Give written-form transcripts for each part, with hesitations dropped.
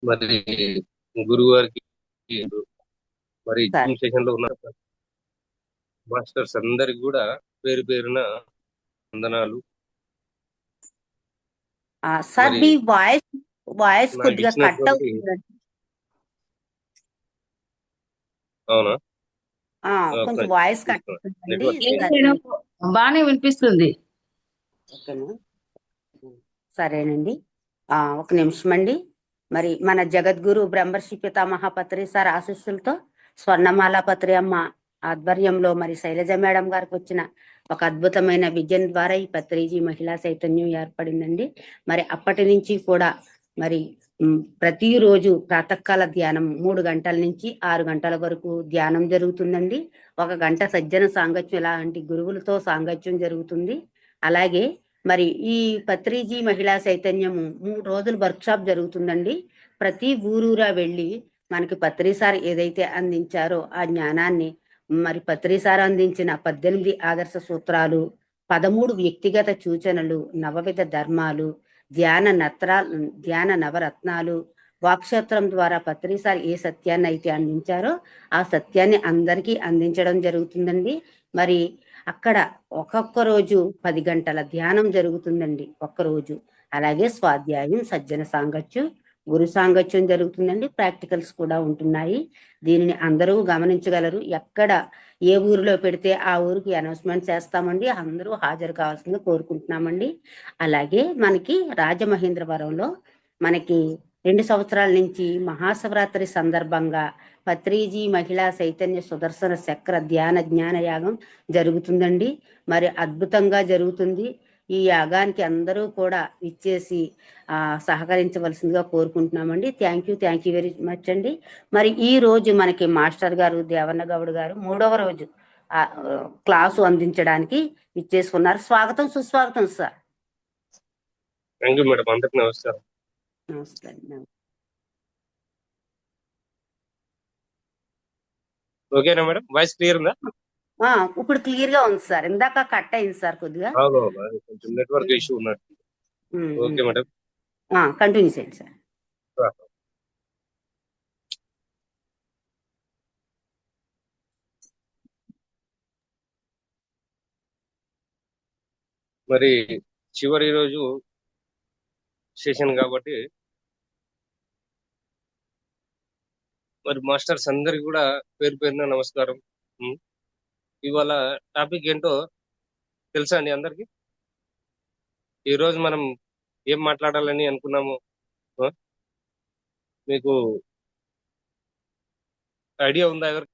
మరి గురువు గారికి మరి సార్ జిమ్ సెషన్ లో ఉన్న మాస్టర్స్ అందరికి కూడా పేరు పేరున వందనాలు. సార్ మరి మీ వాయిస్ వాయిస్ నాకు కొద్దిగా కట్ ఇచ్చినటువంటి అవుతుందండి. అవునా, కొంచెం ఒక వాయిస్ కట్ చూస్తున్నా అవుతుందండి. నెట్వర్క్ లేదు దాన్ని మేడం, బానే వినిపిస్తుంది. ఓకేనా? సరేనండి. ఒక నిమిషం అండి. మరి మన జగద్గురు బ్రహ్మర్షి పితామహ పత్రి సార్ ఆశీస్సులతో స్వర్ణమాల పత్రి అమ్మ ఆధ్వర్యంలో మరి శైలజ మేడం గారికి వచ్చిన ఒక అద్భుతమైన విజన్ ద్వారా ఈ పత్రిజీ మహిళా చైతన్యం ఏర్పడిందండి. మరి అప్పటి నుంచి కూడా మరి ప్రతిరోజు ప్రాతకాల ధ్యానం 3 గంటల నుంచి 6 గంటల వరకు ధ్యానం జరుగుతుందండి. 1 గంట సజ్జన సాంగత్యం ఇలాంటి గురువులతో సాంగత్యం జరుగుతుంది. అలాగే మరి ఈ పత్రిజీ మహిళా చైతన్యము 3 రోజులు వర్క్షాప్ జరుగుతుందండి. ప్రతి ఊరూరా వెళ్ళి మనకి పత్రిసార్ ఏదైతే అందించారో ఆ జ్ఞానాన్ని మరి పత్రిసార్ అందించిన 18 ఆదర్శ సూత్రాలు, 13 వ్యక్తిగత సూచనలు, నవవిధ ధర్మాలు, ధ్యాన నవరత్నాలు, వాక్క్షేత్రం ద్వారా పత్రిసార్ ఏ సత్యాన్ని అయితే అందించారో ఆ సత్యాన్ని అందరికీ అందించడం జరుగుతుందండి. మరి అక్కడ ఒక్కొక్క రోజు 10 గంటల ధ్యానం జరుగుతుందండి ఒక్కరోజు. అలాగే స్వాధ్యాయం, సజ్జన సాంగత్యం, గురు సాంగత్యం జరుగుతుందండి. ప్రాక్టికల్స్ కూడా ఉంటున్నాయి. దీనిని అందరూ గమనించగలరు. ఎక్కడ ఏ ఊరిలో పెడితే ఆ ఊరికి అనౌన్స్మెంట్ చేస్తామండి. అందరూ హాజరు కావాల్సిందిగా కోరుకుంటున్నామండి. అలాగే మనకి రాజమహేంద్రవరంలో మనకి 2 సంవత్సరాల నుంచి మహాశివరాత్రి సందర్భంగా పత్రిజీ మహిళా చైతన్య సుదర్శన చక్ర ధ్యాన జ్ఞాన యాగం జరుగుతుందండి. మరి అద్భుతంగా జరుగుతుంది. ఈ యాగానికి అందరూ కూడా ఇచ్చేసి సహకరించవలసిందిగా కోరుకుంటున్నామండి. థ్యాంక్ యూ వెరీ మచ్ అండి. మరి ఈ రోజు మనకి మాస్టర్ గారు దేవన్న గౌడ్ గారు 3వ రోజు ఆ, క్లాసు అందించడానికి ఇచ్చేసుకున్నారు. స్వాగతం సుస్వాగతం సార్. థ్యాంక్ యూ మేడం, అందరికి నమస్కారం. నమస్తే అండి. ఓకేనా మేడం, వాయిస్ క్లియర్ ఉందా? ఇప్పుడు క్లియర్ గా ఉంది సార్. ఇందాక కట్ అయింది సార్ కొద్దిగా. అవునవును, అది కొంచెం నెట్వర్క్ ఇష్యూ ఉన్నట్టు. Okay madam. కంటిన్యూ చేయండి సార్. మరి చివరి రోజు సెషన్ కాబట్టి మరి మాస్టర్స్ అందరికి కూడా పేరు పేరున నమస్కారం. ఉం. ఇవాళ టాపిక్ ఏంటో తెలుసా అండి అందరికి? ఈ రోజు మనం ఏం మాట్లాడాలని అనుకున్నాము? ఆ? మీకు ఐడియా ఉందా? ఎవరికి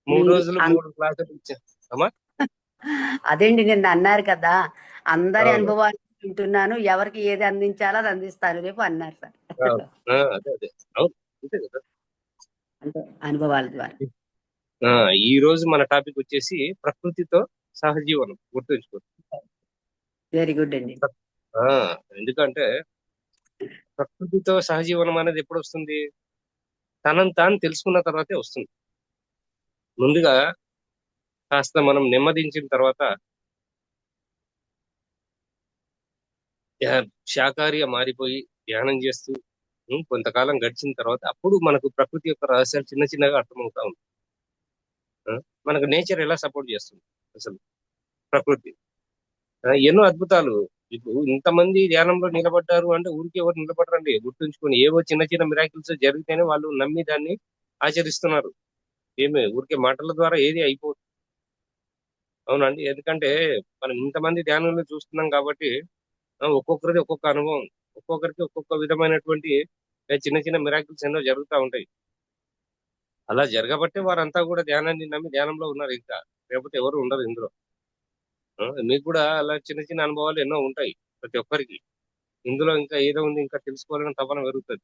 మూడు మీరు రోజులు 3 క్లాసులు ఇచ్చాం అమ్మా. అదేండి నిన్న అన్నారు కదా, అందరి అవును, అనుభవాలు వింటున్నాను, ఎవరికి ఏది అందించాలో అది అందిస్తాను రేపు అన్నారు సార్. అవును. అదే అదే, అవును, అంతే కదా. అంటే అనుభవాల ద్వారా. ఆ, ఈ రోజు మన టాపిక్ వచ్చేసి ప్రకృతితో సహజీవనం. గుర్తుంచుకో. వెరీ గుడ్ అండి. ఆ, ఎందుకంటే ప్రకృతితో సహజీవనం అనేది ఎప్పుడు వస్తుంది? తనని తాను తెలుసుకున్న తర్వాతే వస్తుంది. ముందుగా కాస్త మనం నెమ్మదించిన తర్వాత శాకాహారిగా మారిపోయి ధ్యానం చేస్తూ కొంతకాలం గడిచిన తర్వాత అప్పుడు మనకు ప్రకృతి యొక్క రహస్యాలు చిన్న చిన్నగా అర్థమవుతా ఉంటాయి. ఆ, మనకు నేచర్ ఎలా సపోర్ట్ చేస్తుంది అసలు, ప్రకృతి ఎన్నో అద్భుతాలు. ఇప్పుడు ఇంతమంది ధ్యానంలో నిలబడ్డారు అంటే ఊరికి ఎవరు నిలబడరండి. గుర్తుంచుకొని ఏవో చిన్న చిన్న మిరాకిల్స్ జరిగితేనే వాళ్ళు నమ్మి దాన్ని ఆచరిస్తున్నారు. ఏమి ఊరికే మాటల ద్వారా ఏది అయిపోదు. అవునండి, ఎందుకంటే మనం ఇంతమంది ధ్యానంలో చూస్తున్నాం కాబట్టి ఒక్కొక్కరిది ఒక్కొక్క అనుభవం, ఒక్కొక్కరికి ఒక్కొక్క విధమైనటువంటి చిన్న చిన్న మిరాకిల్స్ ఎన్నో జరుగుతూ ఉంటాయి. అలా జరగబట్టే వారంతా కూడా ధ్యానాన్ని నమ్మి ధ్యానంలో ఉన్నారు. ఇంకా లేకపోతే ఎవరు ఉండరు ఇందులో. మీకు కూడా అలా చిన్న చిన్న అనుభవాలు ఎన్నో ఉంటాయి ప్రతి ఒక్కరికి. ఇందులో ఇంకా ఏదో ఉంది, ఇంకా తెలుసుకోవాలని తపన పెరుగుతుంది.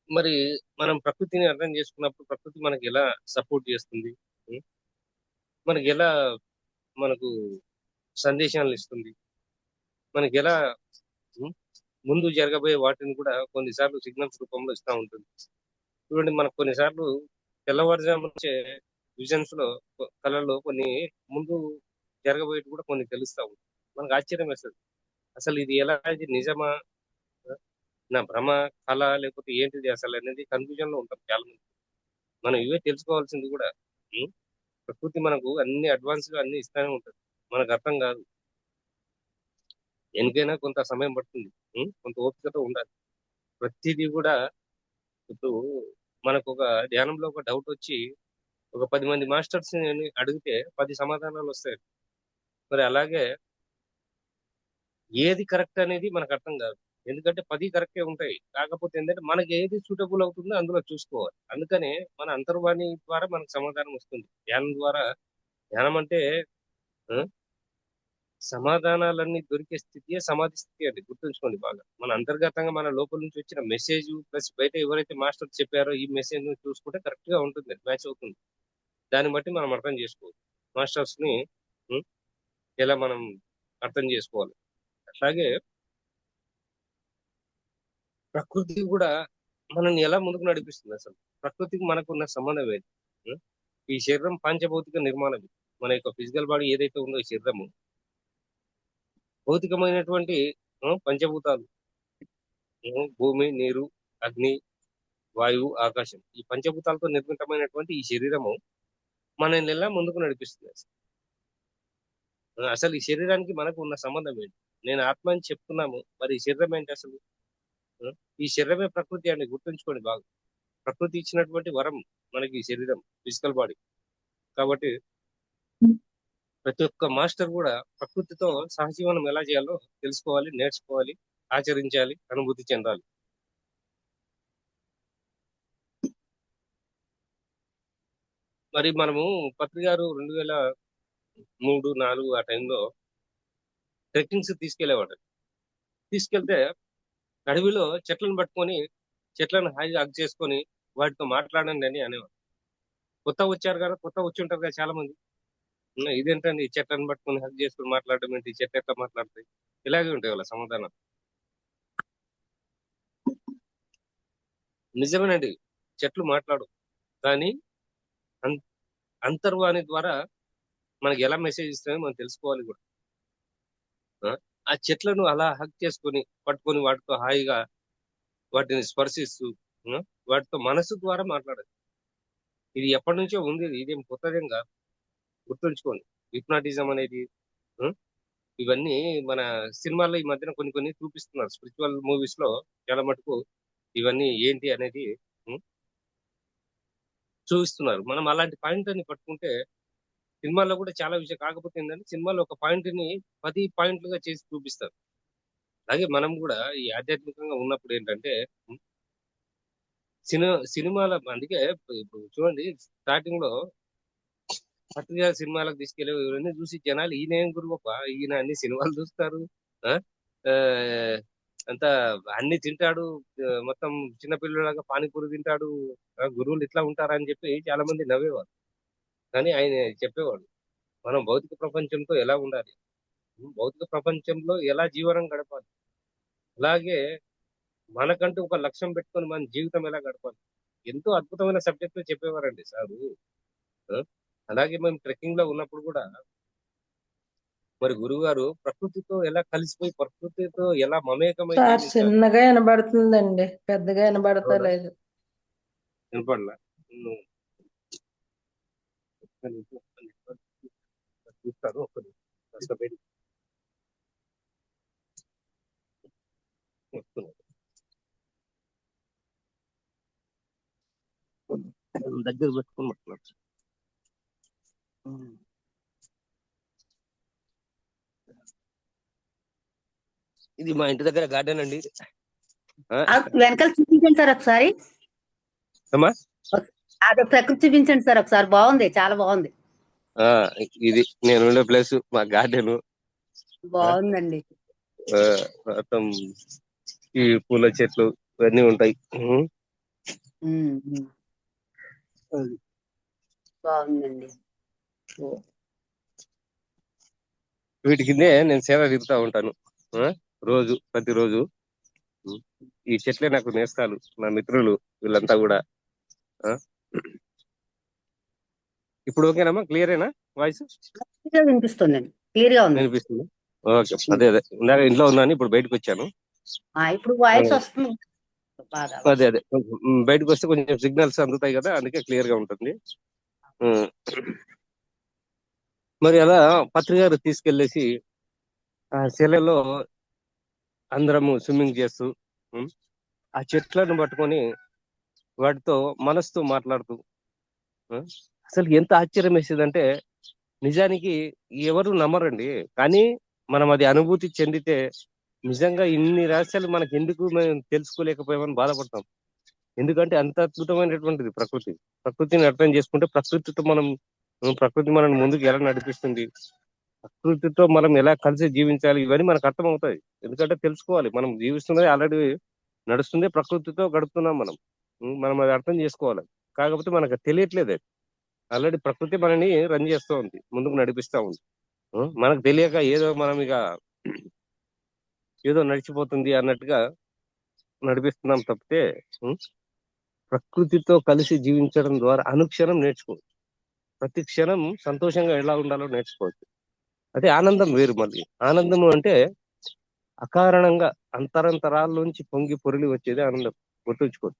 మరి మనం ప్రకృతిని అర్థం చేసుకున్నప్పుడు ప్రకృతి మనకి ఎలా సపోర్ట్ చేస్తుంది, ఉం? మనకి ఎలా మనకు సందేశాలను ఇస్తుంది, మనకి ఎలా ఉం? ముందు జరగబోయే వాటిని కూడా కొన్నిసార్లు సిగ్నల్స్ రూపంలో ఇస్తూ ఉంటుంది. చూడండి, మనకు కొన్నిసార్లు తెల్లవారుజాము వచ్చే విజన్స్ లో కళల్లో కొన్ని ముందు జరగబోయేవి కూడా కొన్ని తెలుస్తా ఉంటాయి. మనకు ఆశ్చర్యం వేస్తుంది. అసలు ఇది ఎలా, ఇది నిజమా, నా భ్రమ, కళ, లేకపోతే ఏంటిది అసలు అనేది కన్ఫ్యూజన్ లో ఉంటాం చాలా మంది. మనం ఇవే తెలుసుకోవాల్సింది కూడా. ఉం? ప్రకృతి మనకు అన్ని అడ్వాన్స్ గా అన్ని ఇస్తానే ఉంటుంది, మనకు అర్థం కాదు. ఎందుకైనా కొంత సమయం పడుతుంది. కొంత ఓపికతో ఉండాలి. ప్రతిదీ కూడా ఇప్పుడు మనకు ఒక ధ్యానంలో ఒక డౌట్ వచ్చి ఒక 10 మంది మాస్టర్స్ అడిగితే 10 సమాధానాలు వస్తాయి. మరి అలాగే ఏది కరెక్ట్ అనేది మనకు అర్థం కాదు. ఎందుకంటే 10 కరెక్టే ఉంటాయి. కాకపోతే ఏంటంటే మనకి ఏది సూటబుల్ అవుతుందో అందులో చూసుకోవాలి. అందుకనే మన అంతర్వాణి ద్వారా మనకు సమాధానం వస్తుంది. ధ్యానం ద్వారా. ధ్యానం అంటే ఆ, సమాధానాలన్నీ దొరికే స్థితియే సమాధి స్థితి అండి. గుర్తుంచుకోండి బాగా. మన అంతర్గతంగా మన లోపల నుంచి వచ్చిన మెసేజ్ ప్లస్ బయట ఎవరైతే మాస్టర్ చెప్పారో ఈ మెసేజ్ ని చూసుకుంటే కరెక్ట్ గా ఉంటుంది, మ్యాచ్ అవుతుంది. దాన్ని బట్టి మనం అర్థం చేసుకోవాలి మాస్టర్స్ ని. ఉం, ఎలా మనం అర్థం చేసుకోవాలి. అట్లాగే ప్రకృతి కూడా మనల్ని ఎలా ముందుకు నడిపిస్తుంది. అసలు ప్రకృతికి మనకున్న సంబంధం ఏంటి? ఉం? ఈ శరీరం పంచభౌతిక నిర్మాణం. మన యొక్క ఫిజికల్ బాడీ ఏదైతే ఉందో ఈ శరీరము భౌతికమైనటువంటి పంచభూతాలు. భూమి, నీరు, అగ్ని, వాయువు, ఆకాశం, ఈ పంచభూతాలతో నిర్మితమైనటువంటి ఈ శరీరము మనల్ని ఎలా ముందుకు నడిపిస్తుంది. అసలు ఈ శరీరానికి మనకు ఉన్న సంబంధం ఏంటి? నేను ఆత్మ అని చెప్తున్నాము, మరి ఈ శరీరం ఏంటి అసలు? ఆ, ఈ శరీరమే ప్రకృతి అండి. గుర్తుంచుకోండి బాగా. ప్రకృతి ఇచ్చినటువంటి వరం మనకి ఈ శరీరం, ఫిజికల్ బాడీ. కాబట్టి ప్రతి ఒక్క మాస్టర్ కూడా ప్రకృతితో సహజీవనం ఎలా చేయాలో తెలుసుకోవాలి, నేర్చుకోవాలి, ఆచరించాలి, అనుభూతి చెందాలి. మరి మనము పత్రి గారు 2003, 2004 ఆ టైంలో ట్రెక్కింగ్స్ తీసుకెళ్లేవాడు. తీసుకెళ్తే అడవిలో చెట్లను పట్టుకొని చెట్లను హాయిగా హగ్ చేసుకొని వాటితో మాట్లాడండి అని అనేవాడు. కొత్త వచ్చారు కదా, కొత్త వచ్చి ఉంటారు కదా చాలా మంది. ఇదేంటండి ఈ చెట్లను పట్టుకొని హగ్ చేసుకొని మాట్లాడడం ఏంటి, ఈ చెట్లు ఎట్లా మాట్లాడతాయి? ఇలాగే ఉంటాయి వాళ్ళ సమాధానం. నిజమేనండి, చెట్లు మాట్లాడు. కానీ అం- అంతర్వాణి ద్వారా మనకి ఎలా మెసేజ్ ఇస్తాయో మనం తెలుసుకోవాలి కూడా. ఆ ఆ చెట్లను అలా హగ్ చేసుకొని పట్టుకొని వాటితో హాయిగా వాటిని స్పర్శిస్తూ ఆ, వాటితో మనసు ద్వారా మాట్లాడాలి. ఇది ఎప్పటి నుంచో ఉంది, ఇదేం కొత్తదేం కాదు. గుర్తుంచుకోండి. హిప్నాటిజం అనేది ఆ, ఇవన్నీ మన సినిమాల్లో ఈ మధ్యన కొన్ని కొన్ని చూపిస్తున్నారు. స్పిరిచువల్ మూవీస్ లో చాలా మటుకు ఇవన్నీ ఏంటి అనేది ఉం, చూపిస్తున్నారు. మనం అలాంటి పాయింట్ అని పట్టుకుంటే సినిమాల్లో కూడా చాలా విషయం. కాకపోతే ఏంటంటే సినిమాలో ఒక పాయింట్ ని 10 పాయింట్లుగా చేసి చూపిస్తారు. అలాగే మనం కూడా ఈ ఆధ్యాత్మికంగా ఉన్నప్పుడు ఏంటంటే సినిమాల అందుకే ఇప్పుడు చూడండి, స్టార్టింగ్ లో పత్రిక సినిమాలకు తీసుకెళ్లే ఇవన్నీ చూసి జనాలు ఈయన ఏం గురువప్ప, ఈయన అన్ని సినిమాలు చూస్తారు, ఆ ఆ, అంతా అన్ని తింటాడు, మొత్తం చిన్నపిల్లలాగా పానీపూరి తింటాడు, గురువులు ఇట్లా ఉంటారా అని చెప్పి చాలా మంది నవ్వేవారు. కానీ ఆయన చెప్పేవాడు మనం భౌతిక ప్రపంచంతో ఎలా ఉండాలి, భౌతిక ప్రపంచంలో ఎలా జీవనం గడపాలి, అలాగే మనకంటూ ఒక లక్ష్యం పెట్టుకొని మన జీవితం ఎలా గడపాలి, ఎంతో అద్భుతమైన సబ్జెక్టులు చెప్పేవారండి సారు. ఆ, అలాగే మేము ట్రెక్కింగ్ లో ఉన్నప్పుడు కూడా మరి గురువు గారు ప్రకృతితో ఎలా కలిసిపోయి ప్రకృతితో ఎలా మమేకమై సార్ జీవించాలి. చిన్నగా వినబడుతుందండి, పెద్దగా అవునా? వినబడతలేదు. వినపడలా? ఉమ్, ఒక్క నిమిషం, ఒక్క నిమిషం. చూస్తాను, ఒక్క నిమిషం. కాస్త బయటికి వస్తున్నాను. దగ్గర పెట్టుకుని మాట్లాడు. ఇది మా ఇంటి దగ్గర గార్డెన్ అండి. ఆ, వెనకాల చూపించండి సార్ ఒకసారి. అమ్మా, అదే ప్రకృతి చూపించండి సార్ ఒకసారి. బాగుంది, చాలా బాగుంది. ఆ, ఇది నేను ఉండే ప్లేస్, మా గార్డెన్. బాగుందండి. మొత్తం ఈ పూల చెట్లు ఇవన్నీ ఉంటాయి. ఉమ్, ఉమ్. అది. బాగుందండి. వీటి కిందే నేను సేవ తిరుగుతూ ఉంటాను. ఆ, ప్రతిరోజు. ఈ చెట్లే నాకు నేస్తాలు, నా మిత్రులు వీళ్ళంతా కూడా. ఆ, ఇప్పుడు ఓకేనమ్మా, క్లియరేనా వాయిస్? క్లియర్గా వినిపిస్తుందండి, క్లియర్ గా ఉంది. వినిపిస్తుంది. ఓకే, అదే ఇందాక ఇంట్లో ఉన్నాను, ఇప్పుడు బయటకు వచ్చాను. ఇప్పుడు వాయిస్ వస్తుంది బాగా అదే వర్షం. అదే బయటకు వస్తే కొంచెం సిగ్నల్స్ అందుతాయి కదా, అందుకే క్లియర్ గా ఉంటుంది. ఉమ్. మరి అలా పత్రి గారు తీసుకెళ్లేసి ఆ శిలలో అందరము స్విమ్మింగ్ చేస్తూ ఉమ్, ఆ చెట్లను పట్టుకొని వాటితో మనసుతో మాట్లాడుతూ ఉమ్, అసలు ఎంత ఆశ్చర్యం వేసేదంటే, నిజానికి ఎవరు నమ్మరండి, కానీ మనం అది అనుభూతి చెందితే నిజంగా ఇన్ని రహస్యాలు మనకి ఎందుకు మేము తెలుసుకోలేకపోయామని బాధపడతాం. ఎందుకంటే అంత అద్భుతమైనటువంటిది ప్రకృతి. ప్రకృతిని అర్థం చేసుకుంటే ప్రకృతితో మనం ప్రకృతి మనల్ని ముందుకు ఎలా నడిపిస్తుంది, ప్రకృతితో మనం ఎలా కలిసి జీవించాలి, ఇవన్నీ మనకు అర్థమవుతాయి. ఎందుకంటే తెలుసుకోవాలి, మనం జీవిస్తున్నది ఆల్రెడీ నడుస్తుంది ప్రకృతితో గడుపుతున్నాం మనం. మనం అది అర్థం చేసుకోవాలి. కాకపోతే మనకు తెలియట్లేదు అది. ఆల్రెడీ ప్రకృతి మనని రన్ చేస్తూ ఉంది, ముందుకు నడిపిస్తూ ఉంది. మనకు తెలియక ఏదో మనం ఇక ఏదో నడిచిపోతుంది అన్నట్టుగా నడిపిస్తున్నాం తప్పితే ఉం, ప్రకృతితో కలిసి జీవించడం ద్వారా అనుక్షణం నేర్చుకోవచ్చు. ప్రతి క్షణం సంతోషంగా ఎలా ఉండాలో నేర్చుకోవచ్చు. అదే ఆనందం వేరు. మళ్ళీ ఆనందము అంటే అకారణంగా అంతరంతరాల్లోంచి పొంగి పొరిలి వచ్చేది ఆనందం. గుర్తుంచుకోండి,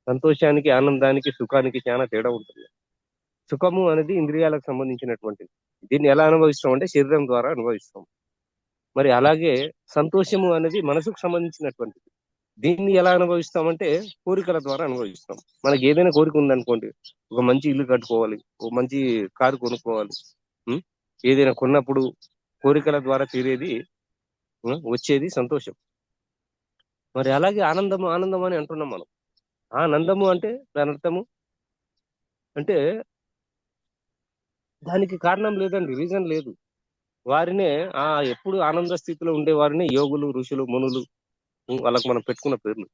సంతోషానికి ఆనందానికి సుఖానికి చాలా తేడా ఉంటుంది. సుఖము అనేది ఇంద్రియాలకు సంబంధించినటువంటిది. దీన్ని ఎలా అనుభవిస్తాం అంటే శరీరం ద్వారా అనుభవిస్తాం. మరి అలాగే సంతోషము అనేది మనసుకు సంబంధించినటువంటిది. దీన్ని ఎలా అనుభవిస్తామంటే కోరికల ద్వారా అనుభవిస్తాం. మనకి ఏదైనా కోరిక ఉందనుకోండి, ఒక మంచి ఇల్లు కట్టుకోవాలి, ఒక మంచి కారు కొనుక్కోవాలి. ఉం? ఏదైనా కొన్నప్పుడు కోరికల ద్వారా తీరేది వచ్చేది సంతోషం. మరి అలాగే ఆనందము ఆనందం అని అంటున్నాం మనం. ఆనందము అంటే దాని అర్థము అంటే దానికి కారణం లేదండి, రీజన్ లేదు. వారినే ఎప్పుడు ఆనంద స్థితిలో ఉండే వారిని యోగులు, ఋషులు, మునులు, వాళ్ళకు మనం పెట్టుకున్న పేర్లు.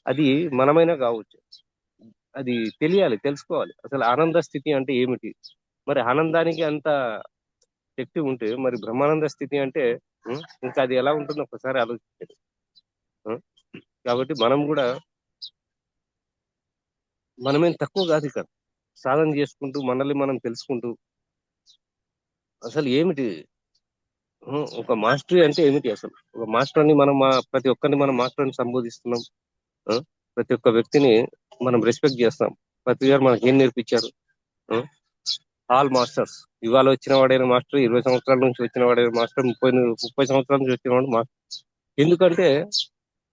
అది మనమైనా కావచ్చు. అది తెలియాలి, తెలుసుకోవాలి అసలు ఆనంద స్థితి అంటే ఏమిటి. మరి ఆనందానికి అంత శక్తి ఉంటే మరి బ్రహ్మానంద స్థితి అంటే ఉం, ఇంకా అది ఎలా ఉంటుందో ఒకసారి ఆలోచించండి. ఉం? కాబట్టి మనం కూడా మనమేం తక్కువ కాదు ఇక్కడ. సాధన చేసుకుంటూ మనల్ని మనం తెలుసుకుంటూ అసలు ఏమిటి ఒక మాస్టరీ అంటే ఏమిటి, అసలు ఒక మాస్టర్ అని మనం ప్రతి ఒక్కరిని మనం మాస్టర్ అని సంబోధిస్తున్నాం. ఆ? ప్రతి ఒక్క వ్యక్తిని మనం రెస్పెక్ట్ చేస్తాం. ప్రతి గారు మనకి ఏం నేర్పించారు? All masters. ఇవాళ వచ్చిన వాడైన మాస్టర్, 20 సంవత్సరాల నుంచి వచ్చిన వాడైన మాస్టర్, 30 సంవత్సరాల నుంచి వచ్చిన వాడు మాస్టర్. ఎందుకంటే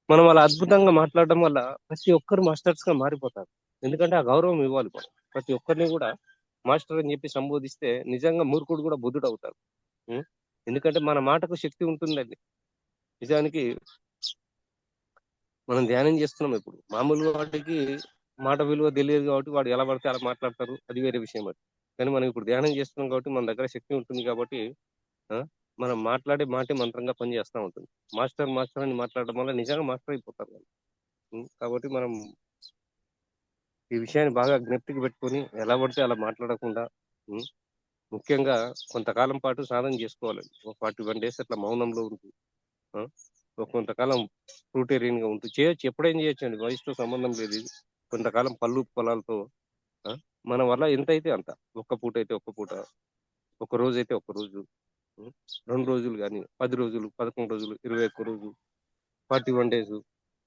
మనం అలా అద్భుతంగా మాట్లాడడం వల్ల ప్రతి ఒక్కరు మాస్టర్స్ గా మారిపోతారు. ఎందుకంటే ఆ గౌరవం ఇవ్వాలి మనం. ప్రతి ఒక్కరిని కూడా మాస్టర్ అని చెప్పి సంబోధిస్తే నిజంగా మూర్ఖుడు కూడా బుద్ధుడు అవుతాడు. ఉం? ఎందుకంటే మన మాటకు శక్తి ఉంటుందండి. నిజానికి మనం ధ్యానం చేస్తున్నాం ఇప్పుడు. మామూలుగా వాటికి మాట విలువ తెలియదు కాబట్టి వాడు ఎలా పడితే అలా మాట్లాడతారు, అది వేరే విషయం. అది కానీ మనం ఇప్పుడు ధ్యానం చేస్తున్నాం కాబట్టి మన దగ్గర శక్తి ఉంటుంది కాబట్టి ఆ, మనం మాట్లాడే మాటే మంత్రంగా పనిచేస్తూ ఉంటుంది. మాస్టర్ మాస్టర్ అని మాట్లాడడం వల్ల నిజంగా మాస్టర్ అయిపోతారు వాళ్ళు. కాబట్టి మనం ఈ విషయాన్ని బాగా జ్ఞప్తికి పెట్టుకొని ఎలా పడితే అలా మాట్లాడకుండా ఉం, ముఖ్యంగా కొంతకాలం పాటు సాధన చేసుకోవాలండి. ఒక 41 days అట్లా మౌనంలో ఉంటుంది. ఆ, ఒక కొంతకాలం ఫ్రూటేరియన్ గా ఉంటూ చేయొచ్చు, ఎప్పుడైనా చేయొచ్చు అండి, వయసుతో సంబంధం లేదు ఇది. కొంతకాలం పళ్ళు పొలాలతో ఆ, మన వల్ల ఎంత అయితే అంత, ఒక్క పూట అయితే ఒక్క పూట, ఒక రోజు అయితే ఒక్క రోజు, ఉం, 2 రోజులు కానీ, 10 రోజులు, 11 రోజులు, 21 రోజు, 41 days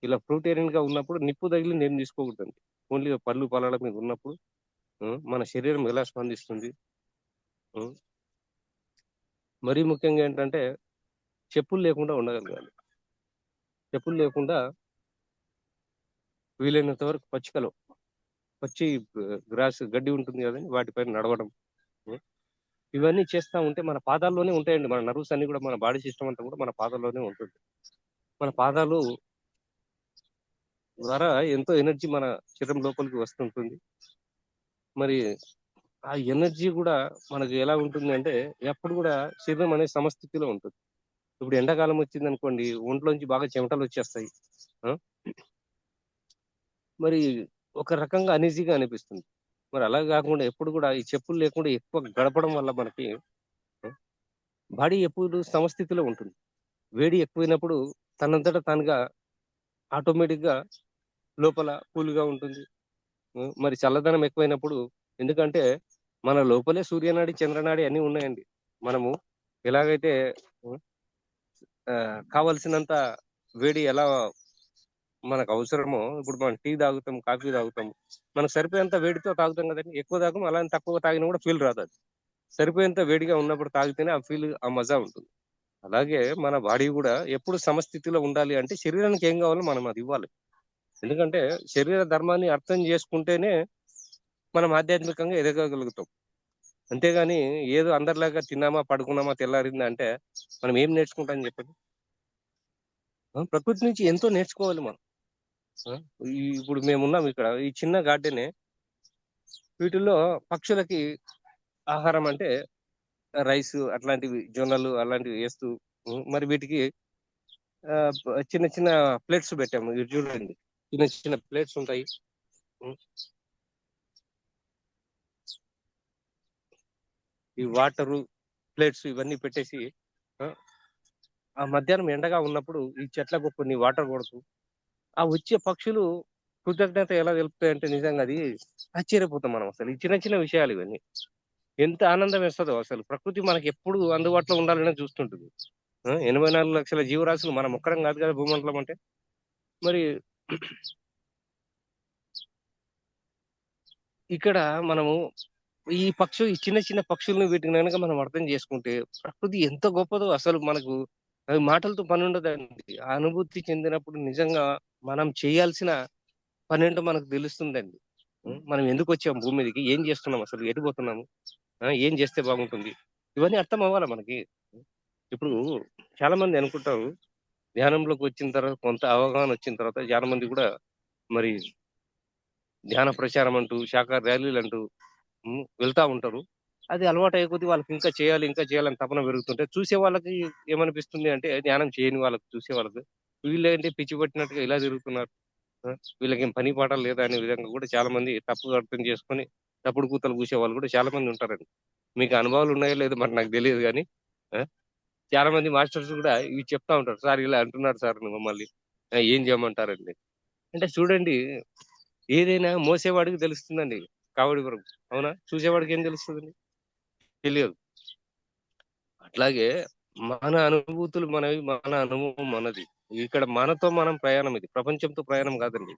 ఇలా ఫ్రూటేరియన్ గా ఉన్నప్పుడు నిప్పు తగిలి నేను తీసుకోకూడదండి. ఓన్లీ పళ్ళు పొలాల మీద ఉన్నప్పుడు మన శరీరం ఎలా స్పందిస్తుంది. ఉం, మరీ ముఖ్యంగా ఏంటంటే చెప్పులు లేకుండా ఉండగలగాలి. చెప్పులు లేకుండా వీలైనంత వరకు పచ్చి గ్రాస్ గడ్డి ఉంటుంది కదండి, వాటిపైన నడవడం. ఉం? ఇవన్నీ చేస్తూ ఉంటే మన పాదాల్లోనే ఉంటాయండి. మన నర్వ్స్ అన్ని కూడా, మన బాడీ సిస్టమ్ అంతా కూడా మన పాదాల్లోనే ఉంటుంది. మన పాదాలు ద్వారా ఎంతో ఎనర్జీ మన శరీరం లోపలికి వస్తుంటుంది. మరి ఆ ఎనర్జీ కూడా మనకు ఎలా ఉంటుంది అంటే ఎప్పుడు కూడా శరీరం అనేది సమస్థితిలో ఉంటుంది. ఇప్పుడు ఎండాకాలం వచ్చింది అనుకోండి, ఒంట్లోంచి బాగా చెమటలు వచ్చేస్తాయి. ఆ? మరి ఒక రకంగా అనీజీగా అనిపిస్తుంది. మరి అలా కాకుండా ఎప్పుడు కూడా ఈ చెప్పులు లేకుండా ఎక్కువ గడపడం వల్ల మనకి బాడీ ఎప్పుడు సమస్థితిలో ఉంటుంది. వేడి ఎక్కువైనప్పుడు తనంతట తానుగా ఆటోమేటిక్ గా లోపల కూల్గా ఉంటుంది. మరి చల్లదనం ఎక్కువైనప్పుడు, ఎందుకంటే మన లోపలే సూర్యనాడి, చంద్రనాడి అన్ని ఉన్నాయండి. మనము ఎలాగైతే కావలసినంత వేడి ఎలా మనకు అవసరమో, ఇప్పుడు మనం టీ తాగుతాం, కాఫీ తాగుతాం, మనకు సరిపోయేంత వేడితో తాగుతాం కదండి. ఎక్కువ తాగం, అలానే తక్కువ తాగినా కూడా ఫీల్ రాదు. అది సరిపోయేంత వేడిగా ఉన్నప్పుడు తాగితేనే ఆ ఫీల్, ఆ మజా ఉంటుంది. అలాగే మన బాడీ కూడా ఎప్పుడు సమస్థితిలో ఉండాలి అంటే శరీరానికి ఏం కావాలో మనం అది ఇవ్వాలి. ఎందుకంటే శరీర ధర్మాన్ని అర్థం చేసుకుంటేనే మనం ఆధ్యాత్మికంగా ఎదగగలుగుతాం. అంతేగాని ఏదో అందరిలాగా తిన్నామా, పడుకున్నామా, తెల్లారిందా అంటే మనం ఏం నేర్చుకుంటాం చెప్పండి. ప్రకృతి నుంచి ఎంతో నేర్చుకోవాలి మనం. ఆ, ఇప్పుడు మేమున్నాం ఇక్కడ, ఈ చిన్న గార్డెనే. వీటిల్లో పక్షులకి ఆహారం అంటే రైస్ అట్లాంటివి, జొన్నలు అలాంటివి వేస్తూ, మరి వీటికి చిన్న చిన్న ప్లేట్స్ పెట్టాము. ఇది చూడండి, చిన్న చిన్న ప్లేట్స్ ఉంటాయి. ఉం, ఈ వాటరు ప్లేట్స్ ఇవన్నీ పెట్టేసి, ఆ ఆ మధ్యాహ్నం ఎండగా ఉన్నప్పుడు ఈ చెట్లకు కొన్ని వాటర్ కొడుతూ, ఆ వచ్చే పక్షులు కృతజ్ఞత ఎలా తెలుపుతాయంటే నిజంగా అది ఆశ్చర్యపోతాం మనం. అసలు ఈ చిన్న చిన్న విషయాలు ఇవన్నీ ఎంత ఆనందం వేస్తుందో. అసలు ప్రకృతి మనకి ఎప్పుడు అందుబాటులో ఉండాలని చూస్తుంటుంది. 84 లక్షల జీవరాశులు మనం ఒక్కరం కాదు కదా భూమండలం అంటే. మరి ఇక్కడ మనము ఈ చిన్న చిన్న పక్షుల్ని వీటిని కనుక మనం అర్థం చేసుకుంటే ప్రకృతి ఎంత గొప్పదో అసలు మనకు అది మాటలతో పని ఉండదండి. ఆ అనుభూతి చెందినప్పుడు నిజంగా మనం చేయాల్సిన పని ఏంటో మనకు తెలుస్తుందండి. మనం ఎందుకు వచ్చాం భూమి మీదకి, ఏం చేస్తున్నాం, అసలు ఎటు పోతున్నాము, ఏం చేస్తే బాగుంటుంది, ఇవన్నీ అర్థం అవ్వాలి మనకి. ఇప్పుడు చాలా మంది అనుకుంటారు, ధ్యానంలోకి వచ్చిన తర్వాత, కొంత అవగాహన వచ్చిన తర్వాత చాలా మంది కూడా మరి ధ్యాన ప్రచారం అంటూ, శాఖ ర్యాలీలు అంటూ వెళ్తా ఉంటారు. అది అలవాటు అయ్యే కొద్దీ వాళ్ళకి ఇంకా చేయాలి, ఇంకా చేయాలని తపన పెరుగుతుంటే చూసే వాళ్ళకి ఏమనిపిస్తుంది అంటే, ధ్యానం చేయని వాళ్ళకి, చూసే వాళ్ళకి వీళ్ళేంటి పిచ్చి పట్టినట్టుగా ఇలా తిరుగుతున్నారు, వీళ్ళకి ఏం పని పాట లేదా అనే విధంగా కూడా చాలా మంది తప్పుగా అర్థం చేసుకొని తప్పుడు కూతలు కూసే వాళ్ళు కూడా చాలా మంది ఉంటారండి. మీకు అనుభవాలు ఉన్నాయో లేదో మరి నాకు తెలియదు కానీ చాలా మంది మాస్టర్స్ కూడా ఇవి చెప్తా ఉంటారు. సార్ ఇలా అంటున్నారు సార్ మమ్మల్ని, ఏం చేయమంటారండి అంటే, చూడండి, ఏదైనా మోసేవాడికి తెలుస్తుందండి కావడి వరకు, అవునా? చూసేవాడికి ఏం తెలుస్తుందండి? తెలియదు. అట్లాగే మన అనుభూతులు మనవి, మన అనుభవం మనది. ఇక్కడ మనతో మనం ప్రయాణం, ఇది ప్రపంచంతో ప్రయాణం కాదండి,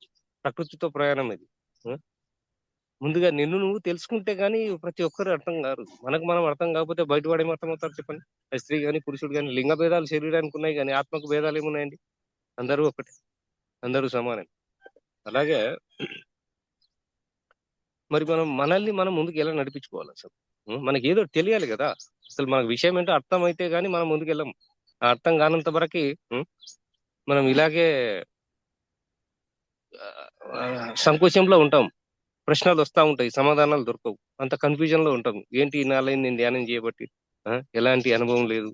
ప్రకృతితో ప్రయాణం ఇది. ఆ? ముందుగా నిన్ను నువ్వు తెలుసుకుంటే గానీ ప్రతి ఒక్కరు అర్థం కారు. మనకు మనం అర్థం కాకపోతే బయట వాడు ఏం అర్థం అవుతారు చెప్పండి? అది స్త్రీ గాని, పురుషుడు గాని, లింగ భేదాలు శరీరానికి ఉన్నాయి కానీ ఆత్మకు భేదాలు ఏమున్నాయండి? అందరూ ఒకటి, అందరూ సమానం. అలాగే మరి మనం మనల్ని మనం ముందుకు ఎలా నడిపించుకోవాలి అసలు? మనకి ఏదో తెలియాలి కదా. అసలు మనకు విషయం ఏంటో అర్థం అయితే గానీ మనం ముందుకు వెళ్ళం. ఆ అర్థం కానంత వరకు మనం ఇలాగే ఆ, సంకోచంలో ఉంటాం. ప్రశ్నలు వస్తా ఉంటాయి, సమాధానాలు దొరకవు. అంత కన్ఫ్యూజన్ లో ఉంటాం. ఏంటి ఇన్నాళ్ళని నేను ధ్యానం చేయబట్టి ఎలాంటి అనుభవం లేదు,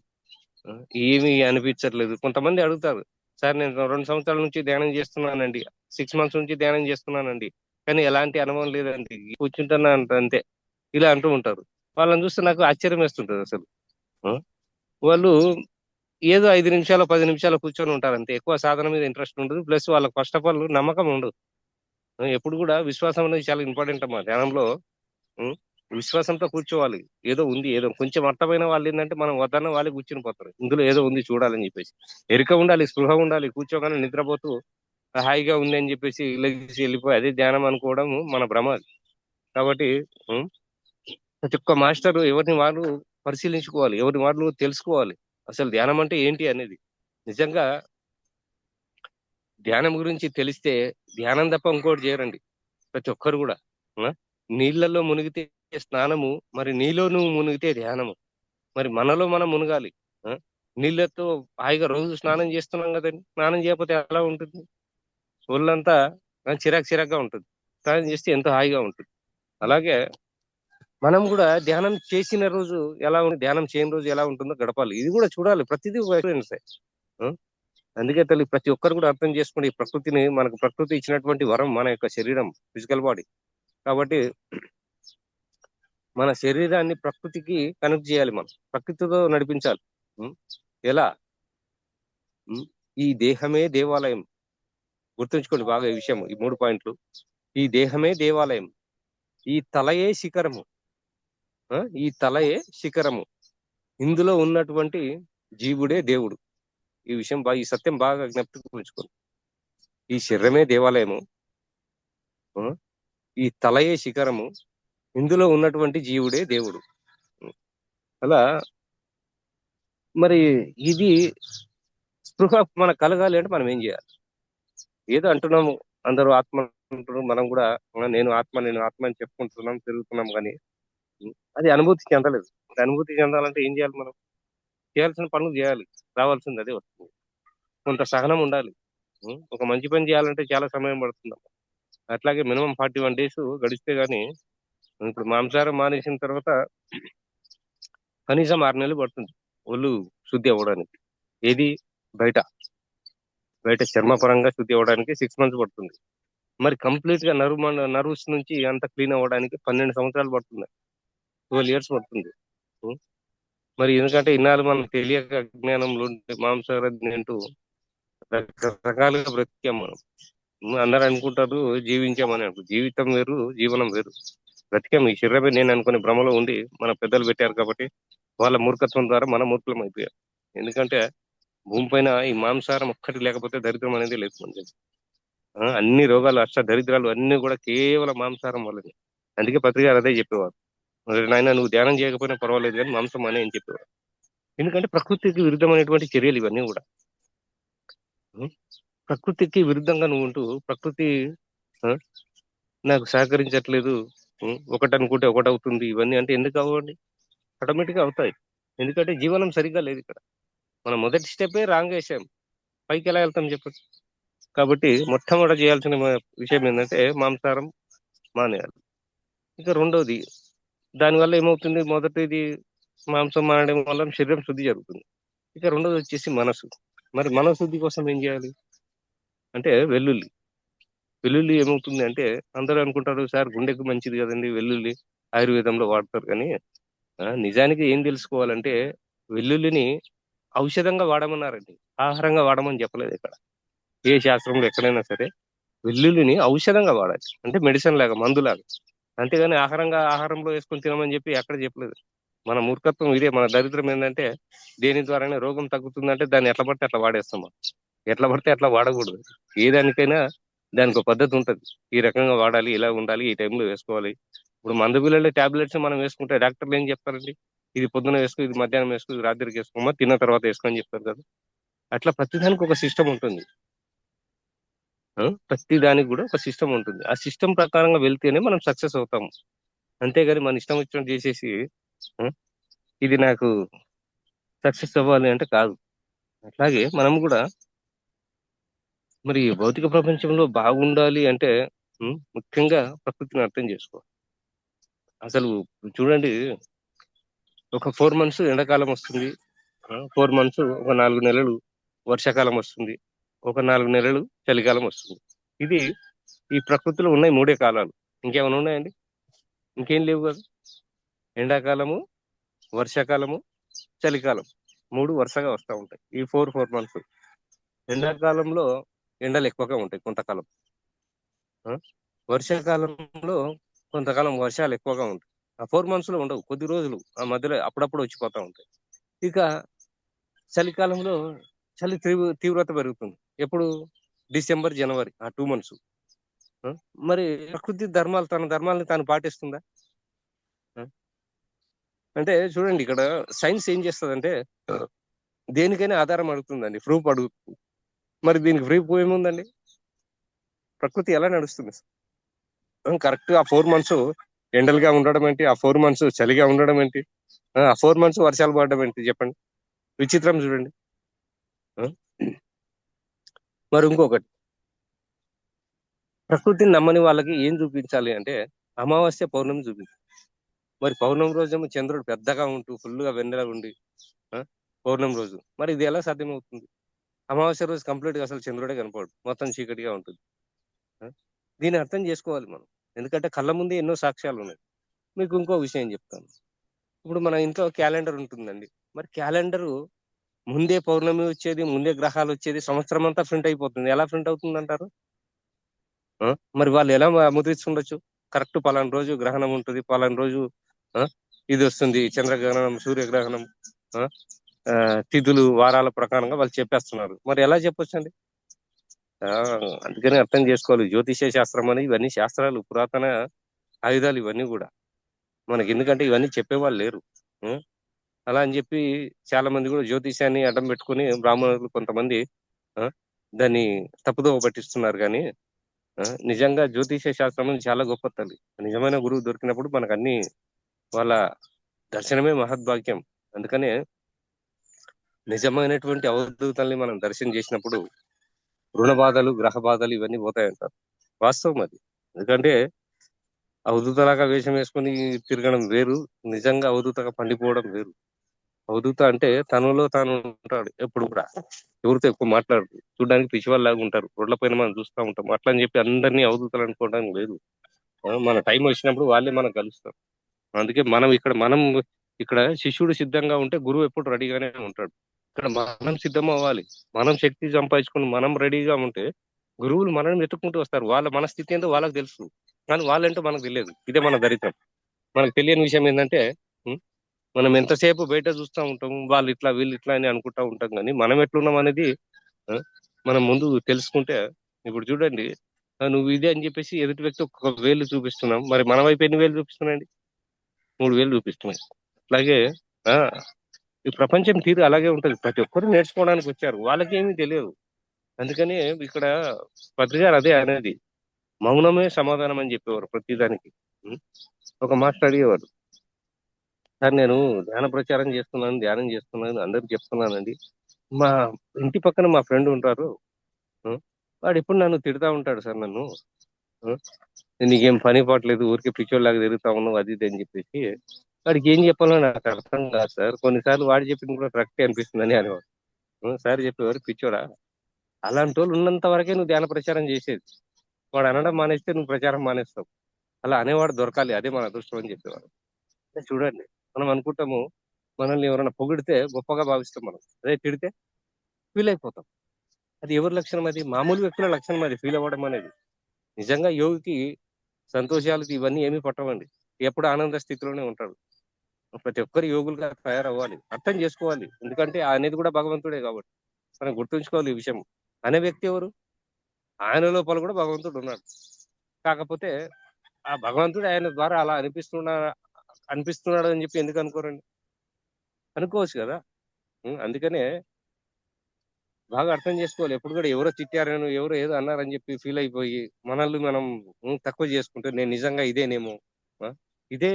ఆ, ఏమీ అనిపించట్లేదు. కొంతమంది అడుగుతారు, సార్ నేను 2 సంవత్సరాల నుంచి ధ్యానం చేస్తున్నానండి, 6 మంత్స్ నుంచి ధ్యానం చేస్తున్నానండి, కానీ ఎలాంటి అనుభవం లేదండి, కూర్చుంటున్నా అంతే, ఇలా అంటూ ఉంటారు. వాళ్ళని చూస్తే నాకు ఆశ్చర్యం వేస్తుంటది అసలు. ఆ, వాళ్ళు ఏదో 5 నిమిషాలు 10 నిమిషాలు కూర్చొని ఉంటారు అంతే. ఎక్కువ సాధన మీద ఇంట్రెస్ట్ ఉండదు. ప్లస్ వాళ్ళకి ఫస్ట్ ఆఫ్ ఆల్ నమ్మకం ఉండదు. ఎప్పుడు కూడా విశ్వాసం అనేది చాలా ఇంపార్టెంట్ అమ్మా ధ్యానంలో. ఉం? విశ్వాసంతో కూర్చోవాలి. ఏదో ఉంది, ఏదో కొంచెం అర్థమైన వాళ్ళు ఏంటంటే మనం వద్దన్న వాళ్ళే కూర్చుని పోతారు, ఇందులో ఏదో ఉంది చూడాలని చెప్పేసి. ఎరుక ఉండాలి, స్పృహ ఉండాలి. కూర్చోగానే నిద్రపోతూ హాయిగా ఉంది అని చెప్పేసి లేచి వెళ్ళిపోయి అదే ధ్యానం అనుకోవడం మన భ్రమ అది. కాబట్టి ఉం, ప్రతి ఒక్క మాస్టర్ ఎవరిని వాళ్ళు పరిశీలించుకోవాలి, ఎవరిని వాళ్ళు తెలుసుకోవాలి, అసలు ధ్యానం అంటే ఏంటి అనేది. నిజంగా ధ్యానం గురించి తెలిస్తే ధ్యానం తప్ప ఇంకోటి చేయరండి ప్రతి ఒక్కరు కూడా. ఆ? నీళ్లలో మునిగితే స్నానము, మరి నీలో నువ్వు మునిగితే ధ్యానము. మరి మనలో మనం మునగాలి. ఆ? నీళ్ళతో హాయిగా రోజు స్నానం చేస్తున్నాం కదండి, స్నానం చేయకపోతే ఎలా ఉంటుంది? ఒళ్ళంతా చిరాకు చిరాకుగా ఉంటుంది. స్నానం చేస్తే ఎంతో హాయిగా ఉంటుంది. అలాగే మనం కూడా ధ్యానం చేసిన రోజు ఎలా ఉంది, ధ్యానం చేయని రోజు ఎలా ఉంటుందో గడపాలి. ఇది కూడా చూడాలి, ప్రతిదీ ఒక ఎక్స్పీరియన్స్. అందుకే తల్లి ప్రతి ఒక్కరు కూడా అర్థం చేసుకోండి, ఈ ప్రకృతిని, మనకు ప్రకృతి ఇచ్చినటువంటి వరం మన యొక్క శరీరం, ఫిజికల్ బాడీ. కాబట్టి మన శరీరాన్ని ప్రకృతికి కనెక్ట్ చేయాలి, మనం ప్రకృతితో నడిపించాలి. ఉం? ఎలా? ఉం? ఈ దేహమే దేవాలయం. గుర్తుంచుకోండి బాగా ఈ విషయం, ఈ 3 పాయింట్లు. ఈ దేహమే దేవాలయం, ఈ తలయే శిఖరము. ఈ తలయే శిఖరము, ఇందులో ఉన్నటువంటి జీవుడే దేవుడు. ఈ విషయం ఈ సత్యం బాగా జ్ఞప్తికి ఉంచుకోండి. ఈ శరీరమే దేవాలయము, ఆ, ఈ తలయే శిఖరము, ఇందులో ఉన్నటువంటి జీవుడే దేవుడు. అలా మరి ఇది స్పృహ మనకు కలగాలి అంటే మనం ఏం చేయాలి? ఏదో అంటున్నాము, అందరూ ఆత్మ అంటున్నారు, మనం కూడా నేను ఆత్మ అని చెప్పుకుంటున్నాం, తిరుగుతున్నాం, కానీ అది అనుభూతి చెందలేదు. అనుభూతి చెందాలంటే ఏం చేయాలి? మనం చేయాల్సిన పనులు చేయాలి, రావాల్సింది అదే వస్తుంది. కొంత సహనం ఉండాలి. ఒక మంచి పని చేయాలంటే చాలా సమయం పడుతుంది. అట్లాగే మినిమం 41 days గడిస్తే గానీ, ఇప్పుడు మాంసాహారం మానేసిన తర్వాత కనీసం 6 నెలలు పడుతుంది ఒళ్ళు శుద్ధి అవ్వడానికి. ఏది? బయట చర్మపరంగా శుద్ధి అవ్వడానికి 6 months పడుతుంది. మరి కంప్లీట్ గా నర్వ్స్ నుంచి అంత క్లీన్ అవ్వడానికి 12 సంవత్సరాలు పడుతుంది, 12 years పడుతుంది. ఉం? మరి ఎందుకంటే ఇన్నాళ్ళు మనం తెలియక అజ్ఞానంలో మాంసాహారం తింటూ రకరకాలుగా బ్రతికాం మనం. అందరూ అనుకుంటారు జీవించామని. జీవితం వేరు, జీవనం వేరు. బ్రతికాం, ఈ శరీరమే నేను అనుకునే భ్రమలో ఉండి మన పెద్దలు పెట్టారు కాబట్టి వాళ్ళ మూర్ఖత్వం ద్వారా మన మూర్ఖులం అయిపోయాం. ఎందుకంటే భూమి పైన ఈ మాంసాహారం ఒక్కటి లేకపోతే దరిద్రం అనేది లేదు మనకి. అన్ని రోగాలు, దరిద్రాలు అన్ని కూడా కేవలం మాంసాహారం వల్లనే. అందుకే పత్రిక అదే చెప్పేవారు, నాయన నువ్వు ధ్యానం చేయకపోయినా పర్వాలేదు కానీ మాంసం అనే అని చెప్పేవారు. ఎందుకంటే ప్రకృతికి విరుద్ధమైనటువంటి చర్యలు ఇవన్నీ కూడా. ప్రకృతికి విరుద్ధంగా నువ్వు ఉంటూ ప్రకృతి నాకు సహకరించట్లేదు, ఒకటి అనుకుంటే ఒకటి అవుతుంది, ఇవన్నీ అంటే ఎందుకు అవ్వండి? ఆటోమేటిక్ గా అవుతాయి. ఎందుకంటే జీవనం సరిగ్గా లేదు ఇక్కడ. మనం మొదటి స్టెప్పే రాంగ్ వేసాం, పైకి ఎలా వెళ్తాం చెప్పచ్చు? కాబట్టి మొట్టమొదటి చేయాల్సిన విషయం ఏంటంటే మాంసాహారం మానేయాలి. ఇక రెండోది, దానివల్ల ఏమవుతుంది? మొదటిది మాంసం మానడం వల్ల శరీరం శుద్ధి జరుగుతుంది. ఇక రెండోది వచ్చేసి మనసు. మరి మనశుద్ధి కోసం ఏం చేయాలి అంటే వెల్లుల్లి ఏమవుతుంది అంటే, అందరూ అనుకుంటారు సార్ గుండెకు మంచిది కదండి వెల్లుల్లి, ఆయుర్వేదంలో వాడతారు. కానీ నిజానికి ఏం తెలుసుకోవాలంటే, వెల్లుల్లిని ఔషధంగా వాడమన్నారండి, ఆహారంగా వాడమని చెప్పలేదు ఇక్కడ. ఏ శాస్త్రంలో ఎక్కడైనా సరే వెల్లుల్లిని ఔషధంగా వాడాలి, అంటే మెడిసిన్ లాగా, మందులాగా. అంతేగాని ఆహారంలో వేసుకొని తినమని చెప్పి ఎక్కడ చెప్పలేదు. మన మూర్ఖత్వం ఇదే, మన దరిద్రం ఏంటంటే దేని ద్వారానే రోగం తగ్గుతుందంటే దాన్ని ఎట్లా పడితే అట్లా వాడేస్తాం. ఎట్లా పడితే అట్లా వాడకూడదు. ఏ దానికైనా దానికి ఒక పద్ధతి ఉంటుంది, ఈ రకంగా వాడాలి, ఇలా ఉండాలి, ఈ టైంలో వేసుకోవాలి. ఇప్పుడు మందు బిళ్ళలు టాబ్లెట్స్ మనం వేసుకుంటే డాక్టర్లు ఏం చెప్తారండి? ఇది పొద్దున వేసుకో, ఇది మధ్యాహ్నం వేసుకో, ఇది రాత్రికి వేసుకోమా, తిన్న తర్వాత వేసుకొని చెప్తారు కదా. అట్లా ప్రతిదానికి ఒక సిస్టమ్ ఉంటుంది. ప్రతి దానికి కూడా ఒక సిస్టమ్ ఉంటుంది. ఆ సిస్టమ్ ప్రకారంగా వెళ్తేనే మనం సక్సెస్ అవుతాము. అంతేగాని మన ఇష్టం వచ్చినట్టు చేసేసి ఇది నాకు సక్సెస్ అవ్వాలి అంటే కాదు. అట్లాగే మనం కూడా మరి భౌతిక ప్రపంచంలో బాగుండాలి అంటే ముఖ్యంగా ప్రకృతిని అర్థం చేసుకోవాలి. అసలు చూడండి, ఒక 4 months ఎండాకాలం వస్తుంది, 4 months ఒక 4 నెలలు వర్షాకాలం వస్తుంది, ఒక 4 నెలలు చలికాలం వస్తుంది. ఇది ఈ ప్రకృతిలో ఉన్నాయి 3 కాలాలు. ఇంకేమైనా ఉన్నాయండి? ఇంకేం లేవు కదా. ఎండాకాలము, వర్షాకాలము, చలికాలం 3 వరుసగా వస్తూ ఉంటాయి. ఈ 4 months. ఎండాకాలంలో ఎండలు ఎక్కువగా ఉంటాయి కొంతకాలం, వర్షాకాలంలో కొంతకాలం వర్షాలు ఎక్కువగా ఉంటాయి. ఆ 4 months లో ఉండవు, కొద్ది రోజులు ఆ మధ్యలో అప్పుడప్పుడు వచ్చిపోతా ఉంటాయి. ఇక చలికాలంలో చలి తీవ్రత పెరుగుతుంది. ఎప్పుడు? డిసెంబర్, జనవరి, ఆ 2 months. మరి ప్రకృతి తన ధర్మాలని తాను పాటిస్తుందా? అంటే చూడండి, ఇక్కడ సైన్స్ ఏం చేస్తుందంటే దేనికైనా ఆధారం అడుగుతుందండి, ప్రూఫ్ అడుగుతుంది. మరి దీనికి ప్రూఫ్ ఏముందండి? ప్రకృతి ఎలా నడుస్తుంది? కరెక్ట్ ఆ 4 months ఎండలుగా ఉండడం ఏంటి, ఆ 4 months చలిగా ఉండడం ఏంటి, ఆ 4 months వర్షాలు పడడం ఏంటి? చెప్పండి, విచిత్రం చూడండి. మరి ఇంకొకటి, ప్రకృతిని నమ్మని వాళ్ళకి ఏం చూపించాలి అంటే అమావాస్య, పౌర్ణమి చూపించాలి. మరి పౌర్ణమి రోజేమో చంద్రుడు పెద్దగా ఉంటూ ఫుల్గా వెన్నెల ఉండి పౌర్ణమి రోజు, మరి ఇది ఎలా సాధ్యమవుతుంది? అమావాస్య రోజు కంప్లీట్ గా అసలు చంద్రుడే కనపడు, మొత్తం చీకటిగా ఉంటుంది. దీన్ని అర్థం చేసుకోవాలి మనం, ఎందుకంటే కళ్ళ ముందే ఎన్నో సాక్ష్యాలు ఉన్నాయి. మీకు ఇంకో విషయం చెప్తాను. ఇప్పుడు మన ఇంట్లో క్యాలెండర్ ఉంటుందండి, మరి క్యాలెండరు ముందే పౌర్ణమి వచ్చేది, ముందే గ్రహాలు వచ్చేది, సంవత్సరం అంతా ప్రింట్ అయిపోతుంది. ఎలా ప్రింట్ అవుతుంది అంటారు? మరి వాళ్ళు ఎలా ముద్రించుండొచ్చు? కరెక్ట్ పలానా రోజు గ్రహణం ఉంటుంది, పలానా రోజు ఇది వస్తుంది, చంద్రగ్రహణం, సూర్యగ్రహణం, తిథులు వారాల ప్రకారంగా వాళ్ళు చెప్పేస్తున్నారు. మరి ఎలా చెప్పొచ్చండి? ఆ, అందుకని అర్థం చేసుకోవాలి. జ్యోతిష్య శాస్త్రం అని ఇవన్నీ శాస్త్రాలు, పురాతన ఆయుధాలు ఇవన్నీ కూడా మనకి. ఎందుకంటే ఇవన్నీ చెప్పేవాళ్ళు లేరు. ఉం? అలా అని చెప్పి చాలా మంది కూడా జ్యోతిష్యాన్ని అడ్డం పెట్టుకుని బ్రాహ్మణులు కొంతమంది ఆ, దాన్ని తప్పుదోవ పట్టిస్తున్నారు. కానీ నిజంగా జ్యోతిష్య శాస్త్రం అనేది చాలా గొప్ప తల్లి. నిజమైన గురువు దొరికినప్పుడు మనకు అన్ని వాళ్ళ దర్శనమే మహద్భాగ్యం. అందుకనే నిజమైనటువంటి అవధూతల్ని మనం దర్శనం చేసినప్పుడు రుణ బాధలు, గ్రహ బాధలు ఇవన్నీ పోతాయంటారు. వాస్తవం అది. ఎందుకంటే అవధూతలాగా వేషం వేసుకుని తిరగడం వేరు, నిజంగా అవధూతగా పండిపోవడం వేరు. అవధూత అంటే తనలో తాను ఉంటాడు ఎప్పుడు కూడా, ఎవరితో ఎక్కువ మాట్లాడరు, చూడడానికి పిచ్చివాళ్ళలాగా ఉంటారు, రోడ్ల పైన మనం చూస్తూ ఉంటాం. అట్లా అని చెప్పి అందరినీ అవధూతలు అనుకోవడానికి లేదు. మన టైం వచ్చినప్పుడు వాళ్ళే మనకు కలుస్తారు. అందుకే మనం ఇక్కడ శిష్యుడు సిద్ధంగా ఉంటే గురువు ఎప్పుడు రెడీగానే ఉంటాడు. ఇక్కడ మనం సిద్ధం అవ్వాలి. మనం శక్తి సంపాదించుకుని మనం రెడీగా ఉంటే గురువులు మనల్ని వెతుక్కుంటూ వస్తారు. వాళ్ళ మన స్థితి ఏంటో వాళ్ళకి తెలుసు, కానీ వాళ్ళంటూ మనకు తెలియదు. ఇదే మన దరిద్రం. మనకు తెలియని విషయం ఏంటంటే ఉం, మనం ఎంతసేపు బయట చూస్తూ ఉంటాం, వాళ్ళు ఇట్లా వీళ్ళు ఇట్లా అని అనుకుంటా ఉంటాం. కానీ మనం ఎట్లున్నాం అనేది ఆ, మనం ముందు తెలుసుకుంటే. ఇప్పుడు చూడండి, నువ్వు ఇదే అని చెప్పేసి ఎదుటి వ్యక్తి ఒక వేలు చూపిస్తున్నాం, మరి మన వైపు ఎన్ని వేలు చూపిస్తున్నాయండి? 3 వేలు చూపిస్తున్నాయి. అట్లాగే ఆ ఈ ప్రపంచం తీరు అలాగే ఉంటది. ప్రతి ఒక్కరు నేర్చుకోవడానికి వచ్చారు, వాళ్ళకి ఏమీ తెలియదు. అందుకని ఇక్కడ పత్రిక గారు అదే అనేది, మౌనమే సమాధానం అని చెప్పేవారు ప్రతిదానికి. ఉం? ఒక మాస్టర్ అడిగేవారు, సార్ నేను ధ్యానం చేస్తున్నాను అందరికి చెప్తున్నానండి. మా ఇంటి పక్కన మా ఫ్రెండ్ ఉంటారు, ఉం? వాడు ఎప్పుడు నన్ను తిడతా ఉంటాడు సార్, నన్ను ఉం? నీకేం పని పాటలేదు, ఊరికే పిచ్చోళ్ళలాగా తిరుగుతా ఉన్నావు, అది ఇది అని చెప్పేసి. వాడికి ఏం చెప్పాలో నాకు అర్థం కాదు సార్, కొన్నిసార్లు వాడు చెప్పింది కూడా కరెక్టే అనిపిస్తుందని అనేవాడు. సార్ చెప్పేవారు, పిచ్చోడా, అలాంటి వాళ్ళు ఉన్నంత వరకే నువ్వు ధ్యాన ప్రచారం చేసేది. వాడు అనడం మానేస్తే నువ్వు ప్రచారం మానేస్తావు. అలా అనేవాడు దొరకాలి, అదే మన అదృష్టం అని చెప్పేవాడు. అంటే చూడండి, మనం అనుకుంటాము మనల్ని ఎవరైనా పొగిడితే గొప్పగా భావిస్తాం, మనం అదే తిడితే ఫీల్ అయిపోతాం. అది ఎవరి లక్షణం? అది మామూలు వ్యక్తుల లక్షణం, అది ఫీల్ అవ్వడం అనేది. నిజంగా యోగికి సంతోషాలకి ఇవన్నీ ఏమీ పట్టవండి, ఎప్పుడు ఆనంద స్థితిలోనే ఉంటాడు. ప్రతి ఒక్కరు యోగులుగా తయారవ్వాలి, అర్థం చేసుకోవాలి. ఎందుకంటే అనేది కూడా భగవంతుడే కాబట్టి మనం గుర్తుంచుకోవాలి ఈ విషయం. అనే వ్యక్తి ఎవరు? ఆయన లోపల కూడా భగవంతుడు ఉన్నాడు. కాకపోతే ఆ భగవంతుడు ఆయన ద్వారా అలా అనిపిస్తున్నాడు అని చెప్పి ఎందుకు అనుకోరండి? అనుకోవచ్చు కదా. అందుకనే బాగా అర్థం చేసుకోవాలి. ఎప్పుడు కూడా ఎవరో తిట్టారని, ఎవరో ఏదో అన్నారని చెప్పి ఫీల్ అయిపోయి మనల్ని మనం తక్కువ చేసుకుంటే నేను నిజంగా ఇదేనేమో. ఆ? ఇదే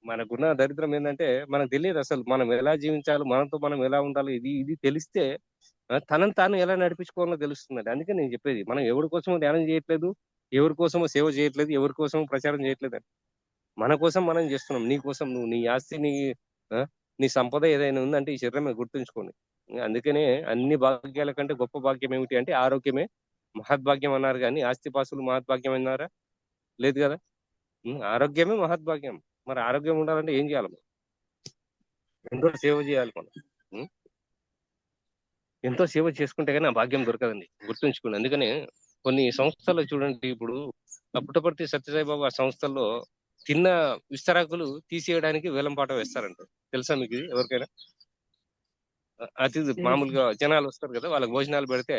మనకున్న దరిద్రం ఏంటంటే మనకు తెలియదు అసలు మనం ఎలా జీవించాలో, మనతో మనం ఎలా ఉండాలో. ఇది ఇది తెలిస్తే తనని తాను ఎలా నడిపించుకోవాలో తెలుస్తుందండి. అందుకే నేను చెప్పేది, మనం ఎవరి కోసమో ధ్యానం చేయట్లేదు, ఎవరి కోసమో సేవ చేయట్లేదు, ఎవరి కోసమో ప్రచారం చేయట్లేదు. మన కోసం మనం చేస్తున్నాం. నీ కోసం నువ్వు, నీ ఆస్తి, ఆ, నీ సంపద ఏదైనా ఉందంటే ఈ శరీరమే, గుర్తుంచుకోండి. అందుకనే అన్ని భాగ్యాల కంటే గొప్ప భాగ్యం ఏమిటి అంటే ఆరోగ్యమే మహద్భాగ్యం అన్నారు. కానీ ఆస్తిపాస్తులు మహద్భాగ్యం అన్నారా? లేదు కదా. ఆరోగ్యమే మహద్భాగ్యం. మరి ఆరోగ్యం ఉండాలంటే ఏం చేయాలి? మనం ఎంతో సేవ చేయాలి. మనం ఉం? ఎంతో సేవ చేసుకుంటే కానీ ఆ భాగ్యం దొరకదండి, గుర్తుంచుకోండి. అందుకనే కొన్ని సంస్థల్లో చూడండి, ఇప్పుడు పుట్టపర్తి సత్యసాయిబాబా సంస్థల్లో తిన్న విస్తరాకులు తీసేయడానికి వేలంపాట వేస్తారంట. తెలుసా మీకు ఇది ఎవరికైనా? తెలుసు. మామూలుగా జనాలు వస్తారు కదా, వాళ్ళకి భోజనాలు పెడితే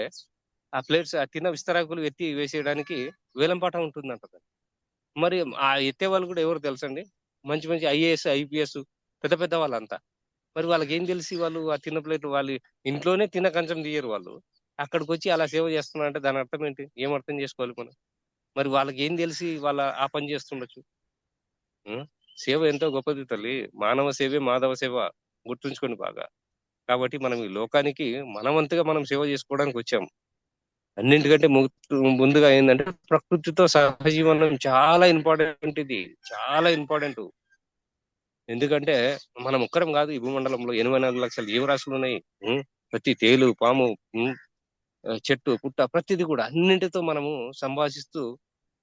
ఆ ప్లేట్స్, ఆ తిన్న విస్తరాకులు ఎత్తి వేసేయడానికి వేలంపాట ఉంటుందంట. మరి ఆ ఎత్తే వాళ్ళు కూడా ఎవరు తెలుసండి? మంచి మంచి ఐఏఎస్, ఐపీఎస్, పెద్ద పెద్ద వాళ్ళంతా. మరి వాళ్ళకి ఏం తెలిసి వాళ్ళు ఆ తిన్న ప్లేట్, వాళ్ళు ఇంట్లోనే తిన్న కంచం తీయరు, వాళ్ళు అక్కడికి వచ్చి అలా సేవ చేస్తున్నారు అంటే దాని అర్థం ఏంటి? ఏం అర్థం చేసుకోవాలి మనం? మరి వాళ్ళకి ఏం తెలిసి వాళ్ళ ఆ పని చేస్తుండొచ్చు? ఉం? సేవ ఎంతో గొప్పది తల్లి. మానవ సేవే మాధవ సేవ, గుర్తుంచుకోండి బాగా. కాబట్టి మనం ఈ లోకానికి మనవంతుగా మనం సేవ చేసుకోవడానికి వచ్చాం. అన్నింటికంటే ముందుగా ఏంటంటే ప్రకృతితో సహజీవనం చాలా ఇంపార్టెంట్. ఇది చాలా ఇంపార్టెంట్. ఎందుకంటే మనం ఒక్కరం కాదు, ఈ భూమండలంలో 84 లక్షల జీవరాశులు ఉన్నాయి. ప్రతి తేలు, పాము, ఉం, చెట్టు, పుట్ట, ప్రతిది కూడా అన్నింటితో మనము సంభాషిస్తూ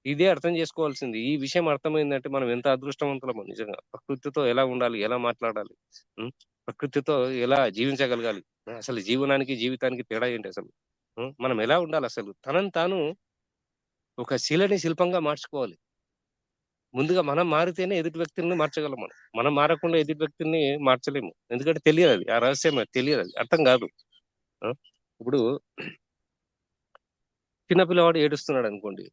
ఇదే అర్థం చేసుకోవాల్సింది. ఈ విషయం అర్థమైందంటే మనం ఎంత అదృష్టవంతులమో నిజంగా. ప్రకృతితో ఎలా ఉండాలి, ఎలా మాట్లాడాలి, ఉం? ప్రకృతితో ఎలా జీవించగలగాలి, అసలు జీవనానికి జీవితానికి తేడా ఏంటి అసలు, మనం ఎలా ఉండాలి, అసలు తనని తాను ఒక శిలని శిల్పంగా మార్చుకోవాలి. ముందుగా మనం మారితేనే ఎదుటి వ్యక్తిని మార్చగలం. మనం మారకుండా ఎదుటి వ్యక్తిని మార్చలేము. ఎందుకంటే తెలియదు అది. ఆ రహస్యం అది తెలియదు, అది అర్థం కాదు. ఆ? ఇప్పుడు చిన్న పిల్లవాడు ఏడుస్తున్నాడు అనుకోండి,